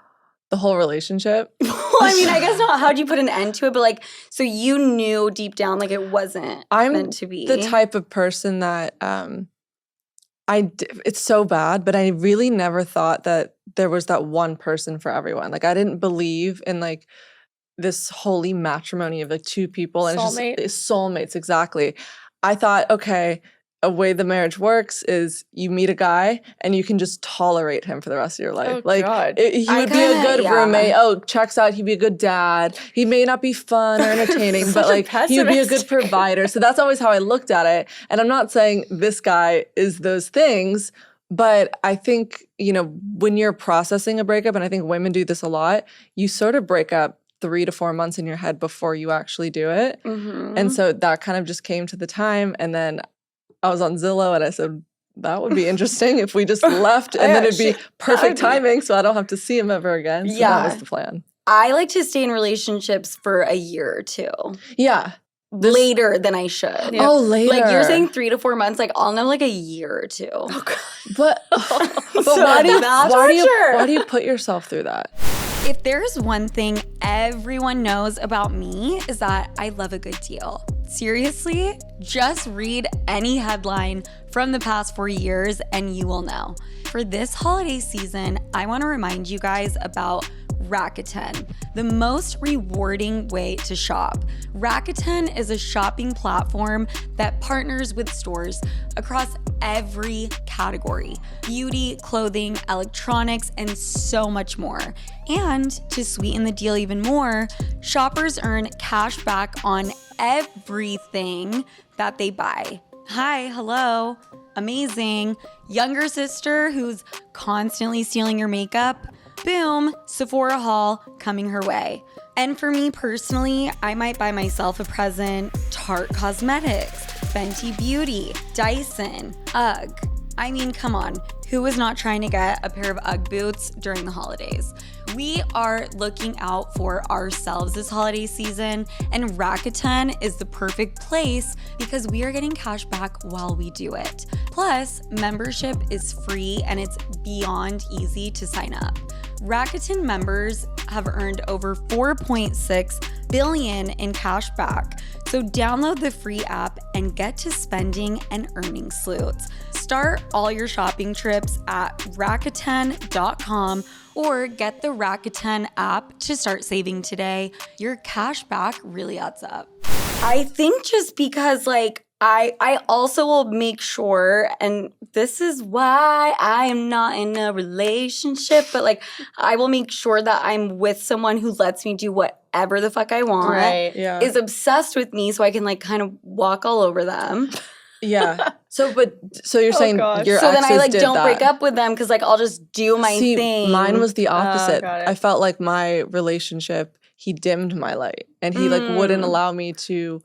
The whole relationship? Well, I mean, I guess not how'd you put an end to it, but like, so you knew deep down like it wasn't meant to be. I'm the type of person that it's so bad, but I really never thought that there was that one person for everyone. Like I didn't believe in like this holy matrimony of like two people and it's just soulmates, exactly. I thought, okay, a way the marriage works is you meet a guy and you can just tolerate him for the rest of your life. Oh, like God. He would be a good roommate. Oh, checks out. He'd be a good dad. He may not be fun or entertaining, but like he would be a good provider. So that's always how I looked at it. And I'm not saying this guy is those things, but I think, you know, when you're processing a breakup, and I think women do this a lot, you sort of break up 3 to 4 months in your head before you actually do it. Mm-hmm. And so that kind of just came to the time. And then I was on Zillow and I said, that would be interesting if we just left and then it'd be perfect timing so I don't have to see him ever again. So that was the plan. I like to stay in relationships for a year or two. Yeah. Later than I should. Yeah. Oh, later. Like you're saying 3 to 4 months, like I'll know like a year or two. Oh, God. But so why do you put yourself through that? If there's one thing everyone knows about me is that I love a good deal. Seriously, just read any headline from the past 4 years and you will know. For this holiday season, I want to remind you guys about Rakuten, the most rewarding way to shop. Rakuten is a shopping platform that partners with stores across every category: beauty, clothing, electronics, and so much more. And to sweeten the deal even more, shoppers earn cash back on everything that they buy. Hi, hello, amazing. Younger sister who's constantly stealing your makeup? Boom, Sephora haul coming her way. And for me personally, I might buy myself a present: Tarte Cosmetics, Fenty Beauty, Dyson, UGG. I mean, come on, who is not trying to get a pair of UGG boots during the holidays? We are looking out for ourselves this holiday season, and Rakuten is the perfect place because we are getting cash back while we do it. Plus, membership is free and it's beyond easy to sign up. Rakuten members have earned over $4.6 billion in cash back. So download the free app and get to spending and earning sleuths. Start all your shopping trips at Rakuten.com or get the Rakuten app to start saving today. Your cash back really adds up. I think just because like I also will make sure, and this is why I am not in a relationship, but like I will make sure that I'm with someone who lets me do whatever the fuck I want, right? Yeah. Is obsessed with me so I can like kind of walk all over them. Yeah. So you're saying your so then I like did don't that. break up with them because like I'll just do my thing. Mine was the opposite. Got it. I felt like my relationship, he dimmed my light and he like wouldn't allow me to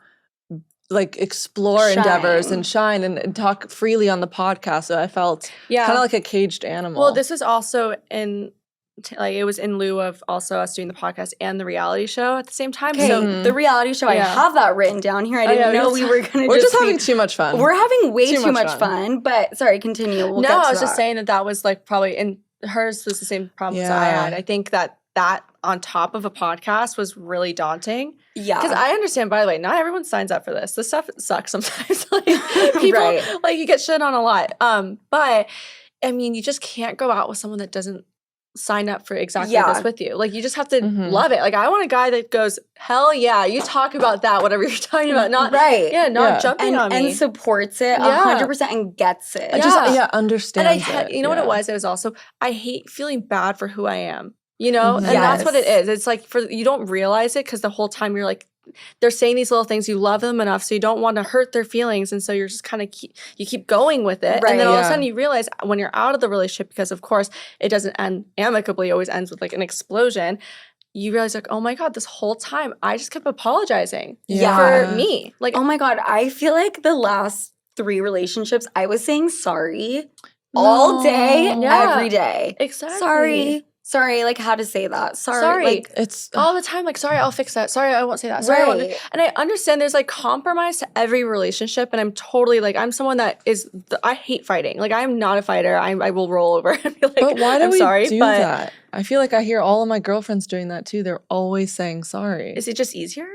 like explore endeavors and shine and talk freely on the podcast. So I felt kind of like a caged animal. Well, this was also it was in lieu of also us doing the podcast and the reality show at the same time. Okay, So the reality show, I have that written down here. I didn't know we were going to We're just having too much fun. We're having way too much fun. But sorry, continue. We'll get to I was that. just saying that was like probably, and hers was the same problems I had. I think that on top of a podcast was really daunting. Yeah. Because I understand, by the way, not everyone signs up for this. This stuff sucks sometimes. Like people, like you get shit on a lot. But I mean, you just can't go out with someone that doesn't sign up for exactly this with you. Like you just have to love it. Like I want a guy that goes, hell yeah, you talk about that, whatever you're talking about. Not jumping on me. And supports it 100% and gets it. Understands it. You know what it was? It was also, I hate feeling bad for who I am. You know, and that's what it is. It's like you don't realize it because the whole time you're like, they're saying these little things, you love them enough, so you don't want to hurt their feelings, and so you're just kind of keep going with it, and then all of a sudden you realize when you're out of the relationship, because of course it doesn't end amicably, it always ends with like an explosion. you realize like, oh my God, this whole time I just kept apologizing Yeah. for me. Like, oh my God, I feel like the last 3 relationships, I was saying sorry all day, Yeah. every day. exactly. Sorry, like how to say that. Sorry. Like, It's All the time, like, sorry, I'll fix that. Sorry, I won't say that. Sorry, I won't. Right. And I understand there's like compromise to every relationship. And I'm totally like, I'm someone that is, I hate fighting. Like, I'm not a fighter. I will roll over and be like, but why do I'm we sorry, do but that? I feel like I hear all of my girlfriends doing that too. They're always saying sorry. is it just easier?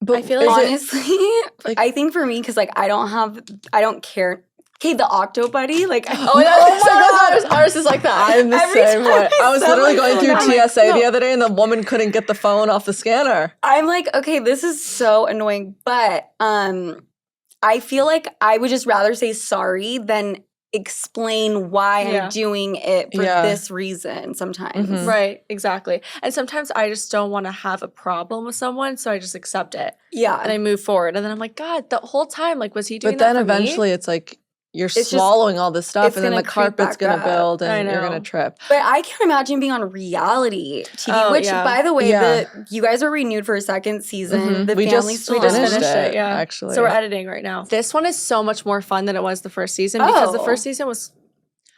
But I feel is like- it- honestly, like- I think for me, because like I don't care. Okay, the Octo Buddy, like Oh, yeah, ours is like that. I'm the Every same time way. I I was said literally my going phone, through I'm like, TSA no. the other day, and the woman couldn't get the phone off the scanner. I'm like, okay, this is so annoying. But I feel like I would just rather say sorry than explain why Yeah. I'm doing it for Yeah. this reason sometimes. Mhm. Right, exactly. And sometimes I just don't want to have a problem with someone, so I just accept it Yeah. and I move forward. And then I'm like, God, the whole time, like, was he doing But then that for me? eventually it's like you're just- swallowing all this stuff, it's and then gonna the creep carpet's back going up. to build, I and you're going know. to trip. But I can't imagine being on reality TV, Oh, which, yeah. by the way, Yeah. you guys were renewed for a second season. Mhm. The We Family just We just Stallone. finished it, yeah. actually. So we're editing right now. This one is so much more fun than it was the first season because the Oh. first season was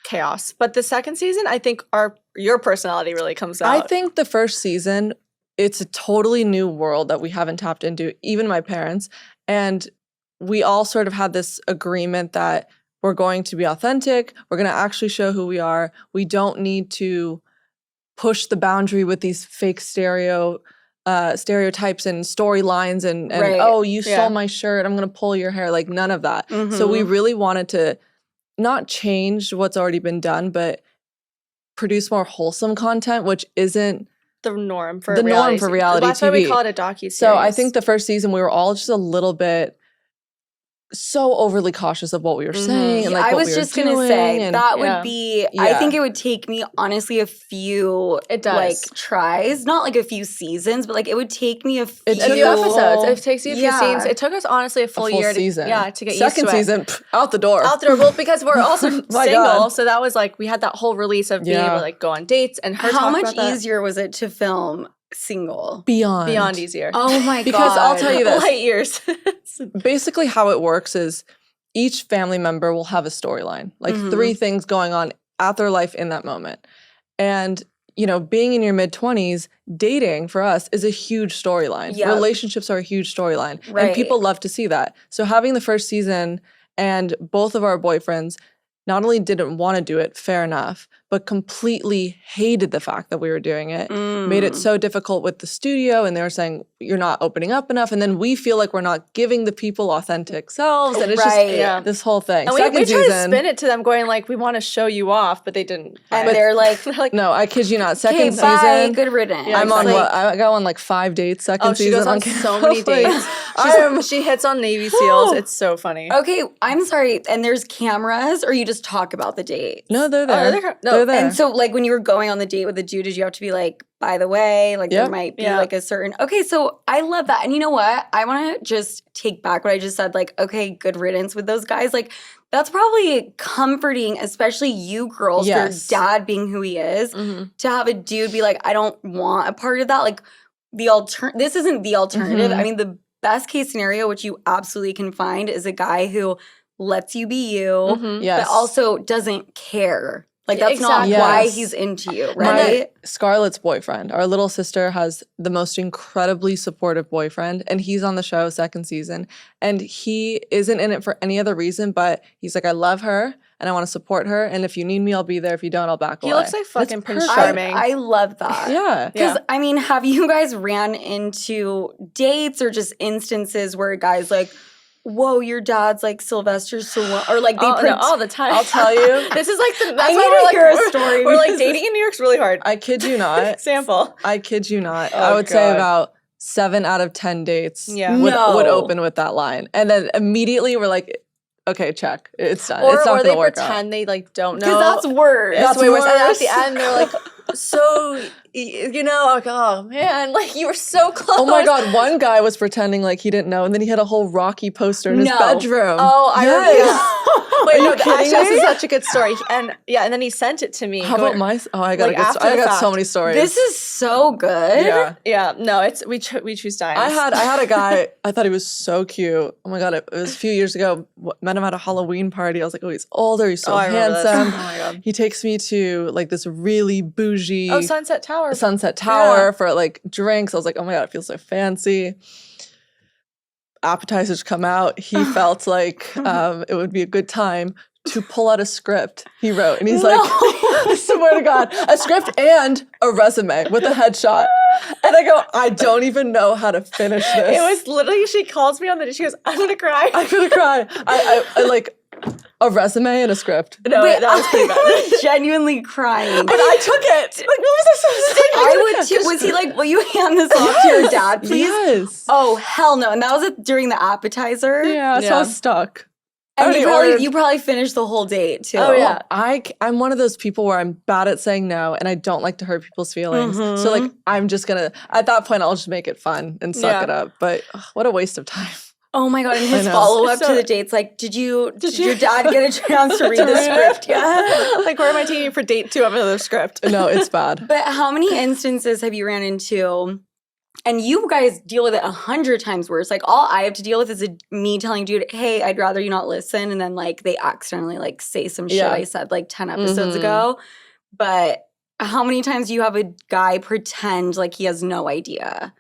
chaos. But the second season, I think your personality really comes out. I think the first season, it's a totally new world that we haven't tapped into, even my parents. And we all sort of had this agreement that we're going to be authentic. We're going to actually show who we are. We don't need to push the boundary with these fake stereotypes and storylines and Right. oh, you Yeah. stole my shirt, I'm going to pull your hair. Like none of that. So we Mhm. really wanted to not change what's already been done, but produce more wholesome content, which isn't the norm for the norm reality for TV. reality That's why we TV. call it a docuseries. So I think the first season we were all just a little bit so overly cautious of what we were saying and like I what was we were just gonna doing, say and that Yeah. would be. I Yeah. think it would take me honestly a few It does. like tries, not like a few seasons, but like it would take me a few, It a few episodes. It takes you a few Yeah. scenes. It took us honestly a a full full year season. to get Second used to it. season, out the door. Out there, well, because we're also My single, God. so that was like we had that whole release of being Yeah. able to like go on dates and her How talk much about that. easier was it to film single? Beyond easier. Oh my god! Because I'll tell you this. Light years. Basically how it works is each family member will have a storyline, like Mhm. 3 things going on at their life in that moment. And, you know, being in your mid-20s, dating for us is a huge storyline. Yep. Relationships are a huge storyline. Right. And people love to see that. So having the first season and both of our boyfriends not only didn't want to do it, fair enough, but completely hated the fact that we were doing it. Made it Mm. so difficult with the studio, and they were saying, you're not opening up enough. And then we feel like we're not giving the people authentic selves. And it's Right. Yeah. just this whole thing. And we Second tried to season, spin it to them going like, we want to show you off, but they didn't. And But- they're like, They're like, no, I kid you not. okay, Second bye, season, good riddance. Yeah, I'm on exactly. what? I go on like 5 dates second oh, she season. goes on camera. so many Like, dates. I am She hits on Navy SEALs. It's so funny. Okay, I'm sorry. And there's cameras, or you just talk about the date? No, they're Oh, there. no, They're there. And so, like, when you were going on the date with the dude, did you have to be like, by the way, like, there Yep. might be Yeah. like a certain. Okay, so I love that. And you know what? I want to just take back what I just said. Like, okay, good riddance with those guys. Like, that's probably comforting, especially you girls, Yes. your dad being who he is, Mhm. to have a dude be like, I don't want a part of that. Like, this isn't the alternative. Mhm. I mean, the best case scenario, which you absolutely can find, is a guy who lets you be you. Mhm. Yes. But also doesn't care. Like, that's Exactly. not why Yes. he's into you, My- right? Scarlett's boyfriend, our little sister, has the most incredibly supportive boyfriend, and he's on the show second season. And he isn't in it for any other reason, but he's like, I love her and I want to support her. And if you need me, I'll be there. If you don't, I'll back away. He looks like It's fucking Prince perfect. Charming. I love that. Yeah. Because, Yeah. I mean, have you guys ran into dates or just instances where a guy's like, whoa, your dad's like Sylvester Stallone, or like they Oh, no, all the time. I'll tell you. This is like the. That's I why need we're to like hear a we're- story We're like because dating in New York's really hard. I kid you not. Sample. I kid you not. Oh, I would say God. about 7 out of 10 dates Yeah. would No. open with that line. And then immediately we're like, okay, check. It's done. Or, it's not or going they to work pretend out. they like don't know. Because that's worse. That's way worse. And at the worse. end, they're like, so, like, oh man, like you were so close. Oh my God, one guy was pretending like he didn't know, and then he had a whole Rocky poster in his bedroom. Oh, I Yes. Wait, no, actually, this me? is such a good story. And and then he sent it to me. How about my? Oh, I got like, a good after story. I the got so fact. many stories. This is so good. Yeah. Yeah, no, it's we choose dimes. I had a guy. I thought he was so cute. Oh my God, it was a few years ago. Met him at a Halloween party. I was like, oh, he's older. He's so I remember this. handsome. Oh my God. He takes me to like this really bougie Sunset Tower. Sunset Tower for like drinks. I was like, oh my God, it feels so fancy. Appetizers come out. He felt like it would be a good time to pull out a script he wrote. And he's like, I swear to God, a script and a resume with a headshot. And I go, I don't even know how to finish this. It was literally, she calls me on the, she goes, I'm gonna cry. I'm gonna cry. I like a resume and a script. No, Wait, that was pretty bad. I was genuinely crying. And I took it. Like, what was I supposed to do? I would too. Was he like, will you hand this off to your dad, please? Yes. Oh, hell no. And that was during the appetizer? Yeah, so I was stuck. And I you already probably finished the whole date too. Oh, yeah. I'm one of those people where I'm bad at saying no, and I don't like to hurt people's feelings. So like, I'm just gonna, at that point, I'll just make it fun and suck it up. But what a waste of time. Oh my God. And his know. follow-up So- to the date's like, did your dad get a chance to read the script yet? Like, where am I taking you for date 2 of another script? No, it's bad. But how many instances have you ran into? And you guys deal with it 100 times worse. Like, all I have to deal with is me telling dude, hey, I'd rather you not listen. And then, like, they accidentally, like, say some shit I said, like, 10 episodes ago. But how many times do you have a guy pretend like he has no idea?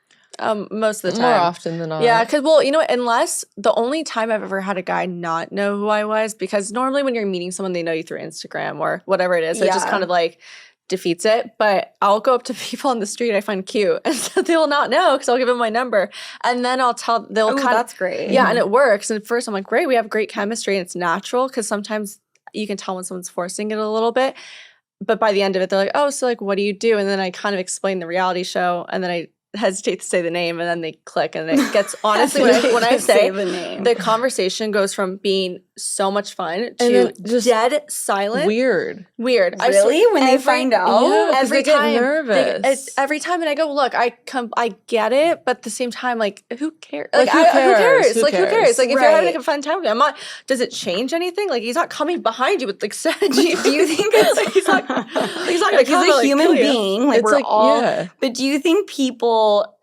Most of the time. More often than not. Yeah, because, well, unless the only time I've ever had a guy not know who I was, because normally when you're meeting someone, they know you through Instagram or whatever it is. So it just kind of like defeats it. But I'll go up to people on the street I find cute, and so they will not know because I'll give them my number, and then I'll tell they'll kind of. That's great. Yeah, and it works. And at first I'm like, great, we have great chemistry, and it's natural because sometimes you can tell when someone's forcing it a little bit. But by the end of it, they're like, oh, so like, what do you do? And then I kind of explain the reality show, and then I hesitate to say the name, and then they click, and it gets honestly when I say the name, the conversation goes from being so much fun to just dead silent. Weird. Really? When they find out? Yeah, every they get time nervous. every time, and I go, look, I get it, but at the same time, like, who cares? Like, who cares? Like, who cares? Like, if you're having Right. a fun time with me, I'm not. Does it change anything? Like, he's not coming behind you with like. Do you think it's like, he's not gonna like come he's a and, human kill you. being? Like, It's we're like, all. yeah. But do you think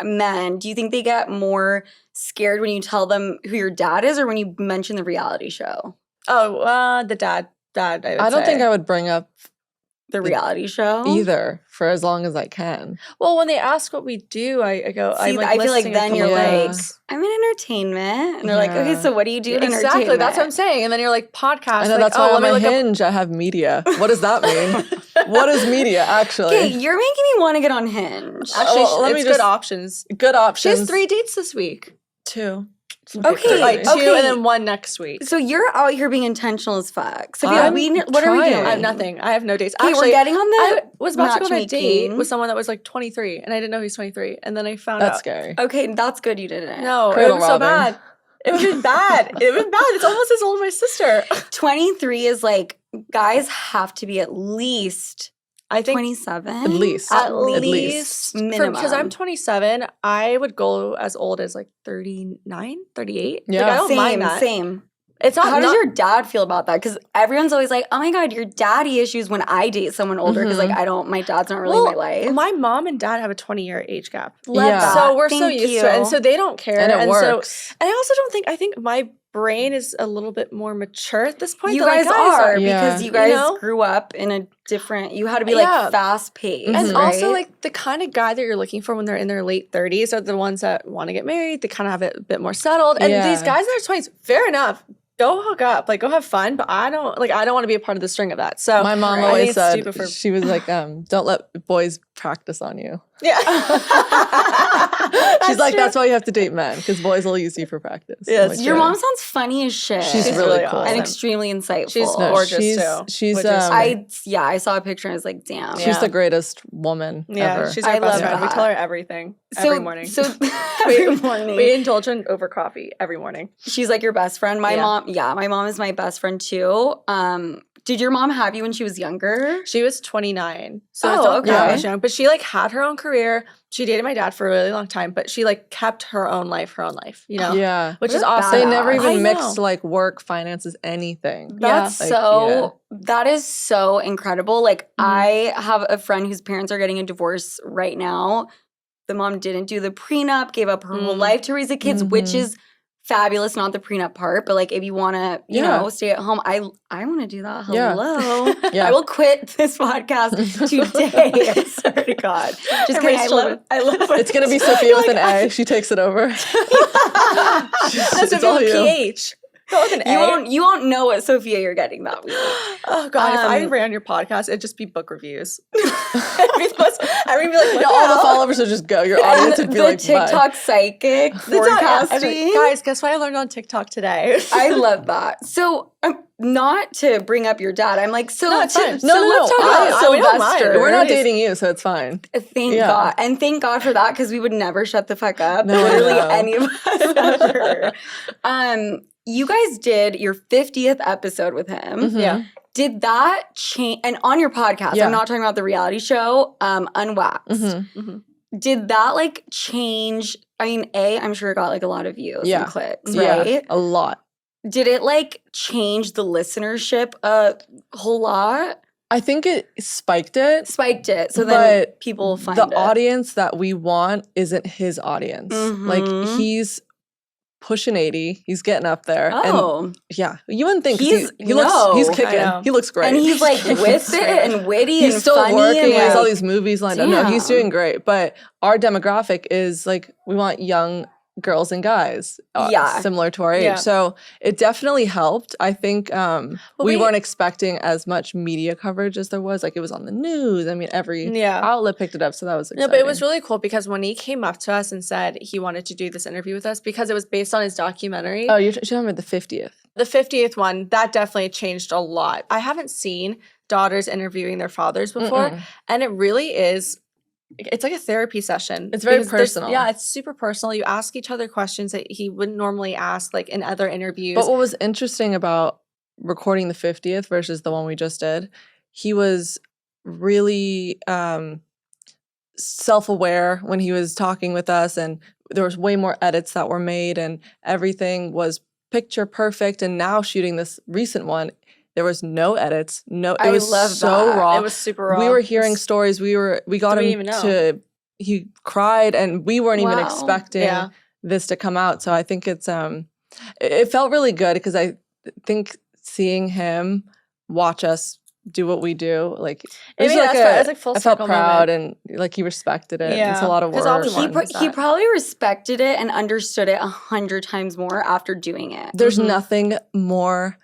men, do you think they get more scared when you tell them who your dad is, or when you mention the reality show? Oh, the dad. I don't think I would bring up The reality show? either for as long as I can. Well, when they ask what we do, I go. See, I'm like, I feel like listing then it you're from Yeah. like, I'm in entertainment. And they're like, okay, Yeah. so what do you do in exactly. entertainment? That's what I'm saying. And then you're like, podcast. I know like, that's why on let me my look up. Hinge I have media. What does that mean? What is media actually? Okay, you're making me want to get on Hinge. Actually, Oh, let me it's just- good options. Good She options. has 3 dates this week. 2. Okay, Like 2 okay. and then 1 next week. So you're out here being intentional as fuck. So what are we trying. doing? I have nothing. I have no dates. Okay, Actually, we're getting on I the was about to go on a date matchmaking. with someone that was like 23, and I didn't know he was 23. And then I found That's out. scary. Okay, that's good you didn't. No, Cradle it was so robbing. bad. It would be bad. It would be bad. It's almost as old as my sister. 23 is like, guys have to be at least I think 27. At least. at least. least Minimum. because I'm 27, I would go as old as like 39, 38. Yeah. Like, I don't Same, mind that. same. It's not. How does not- your dad feel about that? Because everyone's always like, oh my God, your daddy issues when I date someone older. Because like, my dad's not really in my life. My mom and dad have a 20-year age gap. Love Yeah. that. So we're so Thank used you. to it. And so they don't care. And it So, works. and I also don't think, I think my brain is a little bit more mature at this point. You than, guys like, are Yeah. because you guys know? grew up in a different, you had to be Yeah. like fast paced. And right? also, like, the kind of guy that you're looking for when they're in their late 30s are the ones that want to get married. They kind of have it a bit more settled. And Yeah. these guys in their 20s, fair enough. Go hook up, like, go have fun. But I don't want to be a part of the string of that. So My mom I think always it's said, stupid for- she was like, don't let boys practice on you. yeah. She's like, that's why you have to date men, because boys will use you for practice. Yeah, I'm like, your "Yeah." mom sounds funny as shit. She's She's really really cool. awesome. and extremely insightful. She's No, gorgeous she's, too. She's which is- I saw a picture and I was like, damn. she's Yeah. the greatest woman Yeah, ever. she's I our best love friend. We that. tell her everything So, every morning. So every morning. we indulge in over coffee every morning. She's like your best friend. My Yeah. mom is my best friend too. Did your mom have you when she was younger? She was 29. So Oh, still okay. that much young. But she like had her own career. She dated my dad for a really long time, but she like kept her own life, you know? Yeah. Which is What a awesome. They badass. never I even know. mixed like work, finances, anything. That's Like, that is so incredible. Like I have a friend whose parents are getting a divorce right now. The mom didn't do the prenup, gave up her whole life to raise the kids, which is fabulous, not the prenup part, but like if you want to, you know, stay at home, I want to do that. Hello. Yeah. I will quit this podcast today. I swear to God. Just kidding. I love it. It's going to be Sophia with an A. She takes it over. That's It's all a you. PH. Not with an A. You won't know what Sophia you're getting that week. Oh God! If I ran your podcast, it'd just be book reviews. Everything be like, All the followers would just go. Your audience would be the like, TikTok psychic forecasting. Guys, guess what I learned on TikTok today? I love that. So, not to bring up your dad, I'm like, so, it's fine. so No, let's talk we about don't mind. Sylvester. We're not dating you, so it's fine. Thank Yeah. God. And thank God for that, because we would never shut the fuck up. No, Literally no. any of us ever. You guys did your 50th episode with him. Yeah. Did that change? And on your podcast, Yeah. I'm not talking about the reality show, Unwaxed. Did that like change? I mean, I'm sure it got like a lot of views and clicks, right? Yeah, a lot. Did it like change the listenership a whole lot? I think it spiked it. Spiked it. So then But people find the it. audience that we want isn't his audience. Like Mhm. he's pushing 80. He's getting up there. Oh. And yeah, you wouldn't think 'cause He's- he looks no. he's I kicking. know. He looks great. And he's like with it and witty he's and still funny. working. And He has all like, these movies lined up. No, he's damn. doing great. But our demographic is like we want young girls and guys similar to our age. Yeah. So it definitely helped. I think we we- weren't expecting as much media coverage as there was. Like it was on the news. I mean, every outlet picked it up. So that was exciting. No, but it was really cool because when he came up to us and said he wanted to do this interview with us because it was based on his documentary. Oh, you're talking about the 50th. The 50th one, that definitely changed a lot. I haven't seen daughters interviewing their fathers before. And it really is, it's like a therapy session. It's very because there's- personal. Yeah, it's super personal. You ask each other questions that he wouldn't normally ask like in other interviews. But what was interesting about recording the 50th versus the one we just did, he was really self-aware when he was talking with us, and there was way more edits that were made and everything was picture perfect. And now shooting this recent one, there was no edits. No, it was love so that. raw. It was super raw. We were hearing stories. We got Did we him even know? to. He cried, and we weren't even Wow. expecting this to come out. So I think it's it felt really good because I think seeing him watch us do what we do, like it was it's like full I felt circle proud moment. and like he respected it. Yeah. It's a lot of 'Cause all work. we want is He that. probably respected it and understood it 100 times more after doing it. There's nothing more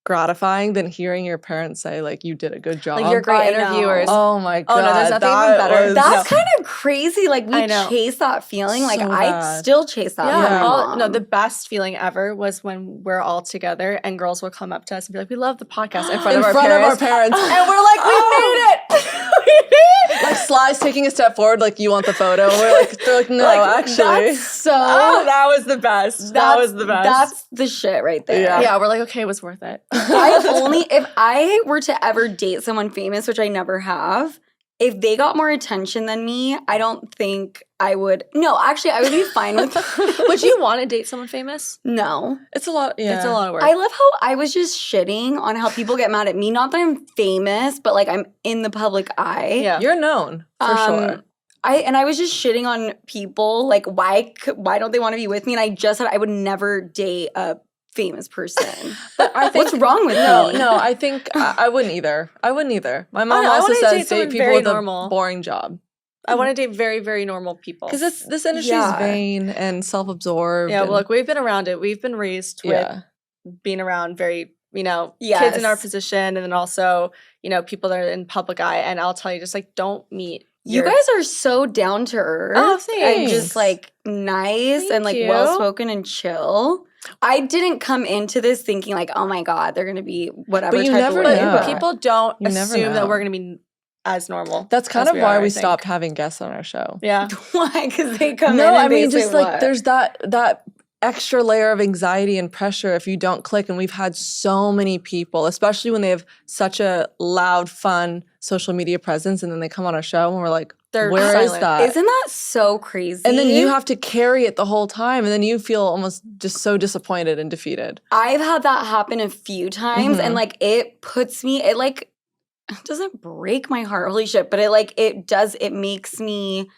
gratifying than hearing your parents say like you did a good job. Like you're great I know. interviewers. Oh my god! Oh, no, there's nothing even that better. was- That's kind of crazy. Like we I know. chase that feeling. Like So I bad. still chase that. Yeah. with my Yeah. mom. The best feeling ever was when we're all together and girls will come up to us and be like, "We love the podcast" in front in of our front parents. of our parents. And we're like, "We made it! We made it!" Like Sly's taking a step forward, like you want the photo. And we're like, they're like, no, actually. That's so. Oh, that was the best. That was the best. That's the shit right there. Yeah. yeah, we're like, okay, it was worth it. If I were to ever date someone famous, which I never have, if they got more attention than me, I don't think I would. No, actually, I would be fine with. Would you want to date someone famous? No. It's a lot. Yeah. It's a lot of work. I love how I was just shitting on how people get mad at me. Not that I'm famous, but like I'm in the public eye. Yeah. You're known for sure. I was just shitting on people. Like, why don't they want to be with me? And I just said I would never date a famous person. I think, What's wrong with me? No, I think I wouldn't either. I wouldn't either. My mom know, I also wanna says date date someone people very with normal. a boring job. I want to date very, very normal people. Because this industry Yeah. is vain and self-absorbed. Yeah, and, well, look, we've been around it. We've been raised with being around very, kids in our Yes. position, and then also, people that are in public eye. And I'll tell you, just like, don't meet. You guys are so down to earth. Oh, And thanks. just like nice Thank and like you. well spoken and chill. I didn't come into this thinking like, oh my God, they're gonna be whatever But you type never of way. know. But People don't You never assume that know. we're going to be as normal. That's kind as of why are, we I think. stopped having guests on our show. Yeah. why? Because they come in No, and I they mean say just like what? there's that extra layer of anxiety and pressure if you don't click. And we've had so many people, especially when they have such a loud, fun social media presence, and then they come on our show and we're like, where is that? Isn't that so crazy? And then you have to carry it the whole time, and then you feel almost just so disappointed and defeated. I've had that happen a few times, and like it puts me, it doesn't break my heart, holy shit, but it makes me,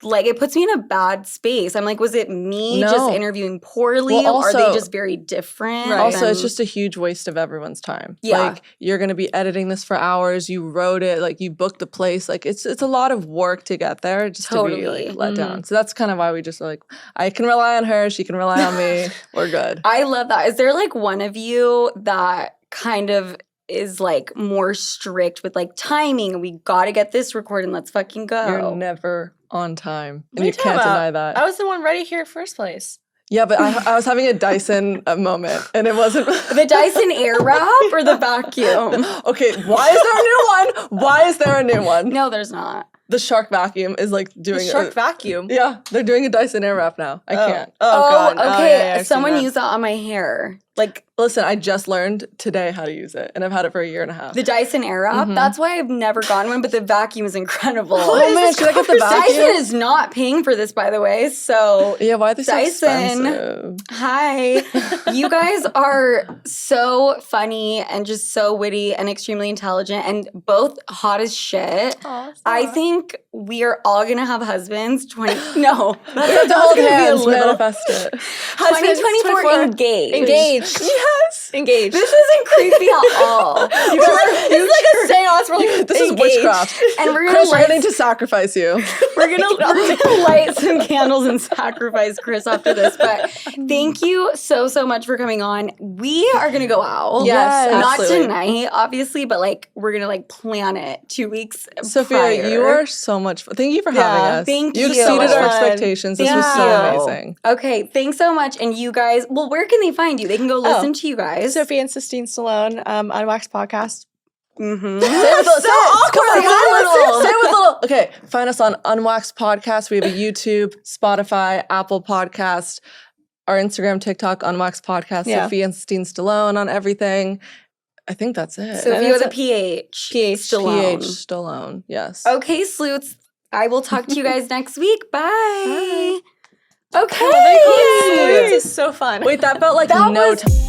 like, it puts me in a bad space. I'm like, was it me just interviewing poorly? Well, also, or are they just very different? Right. Also, it's just a huge waste of everyone's time. Yeah. Like, you're going to be editing this for hours. You wrote it. Like, you booked the place. Like, it's a lot of work to get there just to be, like, let down. So that's kind of why we just are like, I can rely on her. She can rely on me. We're good. I love that. Is there, like, one of you that kind of is, like, more strict with, like, timing? We got to get this recorded. Let's fucking go. You're never on time. And you can't deny that. I was the one ready here first place. Yeah, but I was having a Dyson moment, and it wasn't... The Dyson Airwrap or the vacuum? Okay, why is there a new one? Why is there a new one? No, there's not. The Shark vacuum is like doing the Shark vacuum? Yeah, they're doing a Dyson Airwrap now. I can't. Oh, God. Okay. Yeah, someone used that on my hair. Like, listen, I just learned today how to use it, and I've had it for a year and a half. The Dyson Airwrap? That's why I've never gotten one, but the vacuum is incredible. Oh man, should I get the vacuum? Dyson is not paying for this, by the way, so... Yeah, why are they so Dyson, expensive? Hi. You guys are so funny and just so witty and extremely intelligent and both hot as shit. I think we are all going to have husbands. No. That's hold hands, manifest it. 2024 engaged. Yes. Engaged. This isn't creepy at all. You guys this is like a seance. We're like, this is witchcraft. And we're Chris, we're going to sacrifice you. We're gonna light some candles and sacrifice Chris after this. But thank you so much for coming on. We are gonna go out. Yes, not absolutely. tonight, obviously, but like we're gonna like plan it 2 weeks Sophia, prior. you are so much fun. Thank you for having us. Thank you. You exceeded So our much expectations. This Thank was so you. amazing. Okay, thanks so much. And you guys, well, where can they find you? They can go listen to you guys. Sophia and Sistine Stallone, Unwaxed Podcast. Mm-hmm. Say it with a awkward. Say it with a little. Okay, find us on Unwaxed Podcast. We have a YouTube, Spotify, Apple Podcast, our Instagram, TikTok, Unwaxed Podcast. Yeah. Sophia and Sistine Stallone on everything. I think that's it. Sophia with a PH. Stallone. PH Stallone. Yes. Okay, sleuths. I will talk to you guys next week. Bye. Okay. This is so fun. Wait, that felt like That no was- time.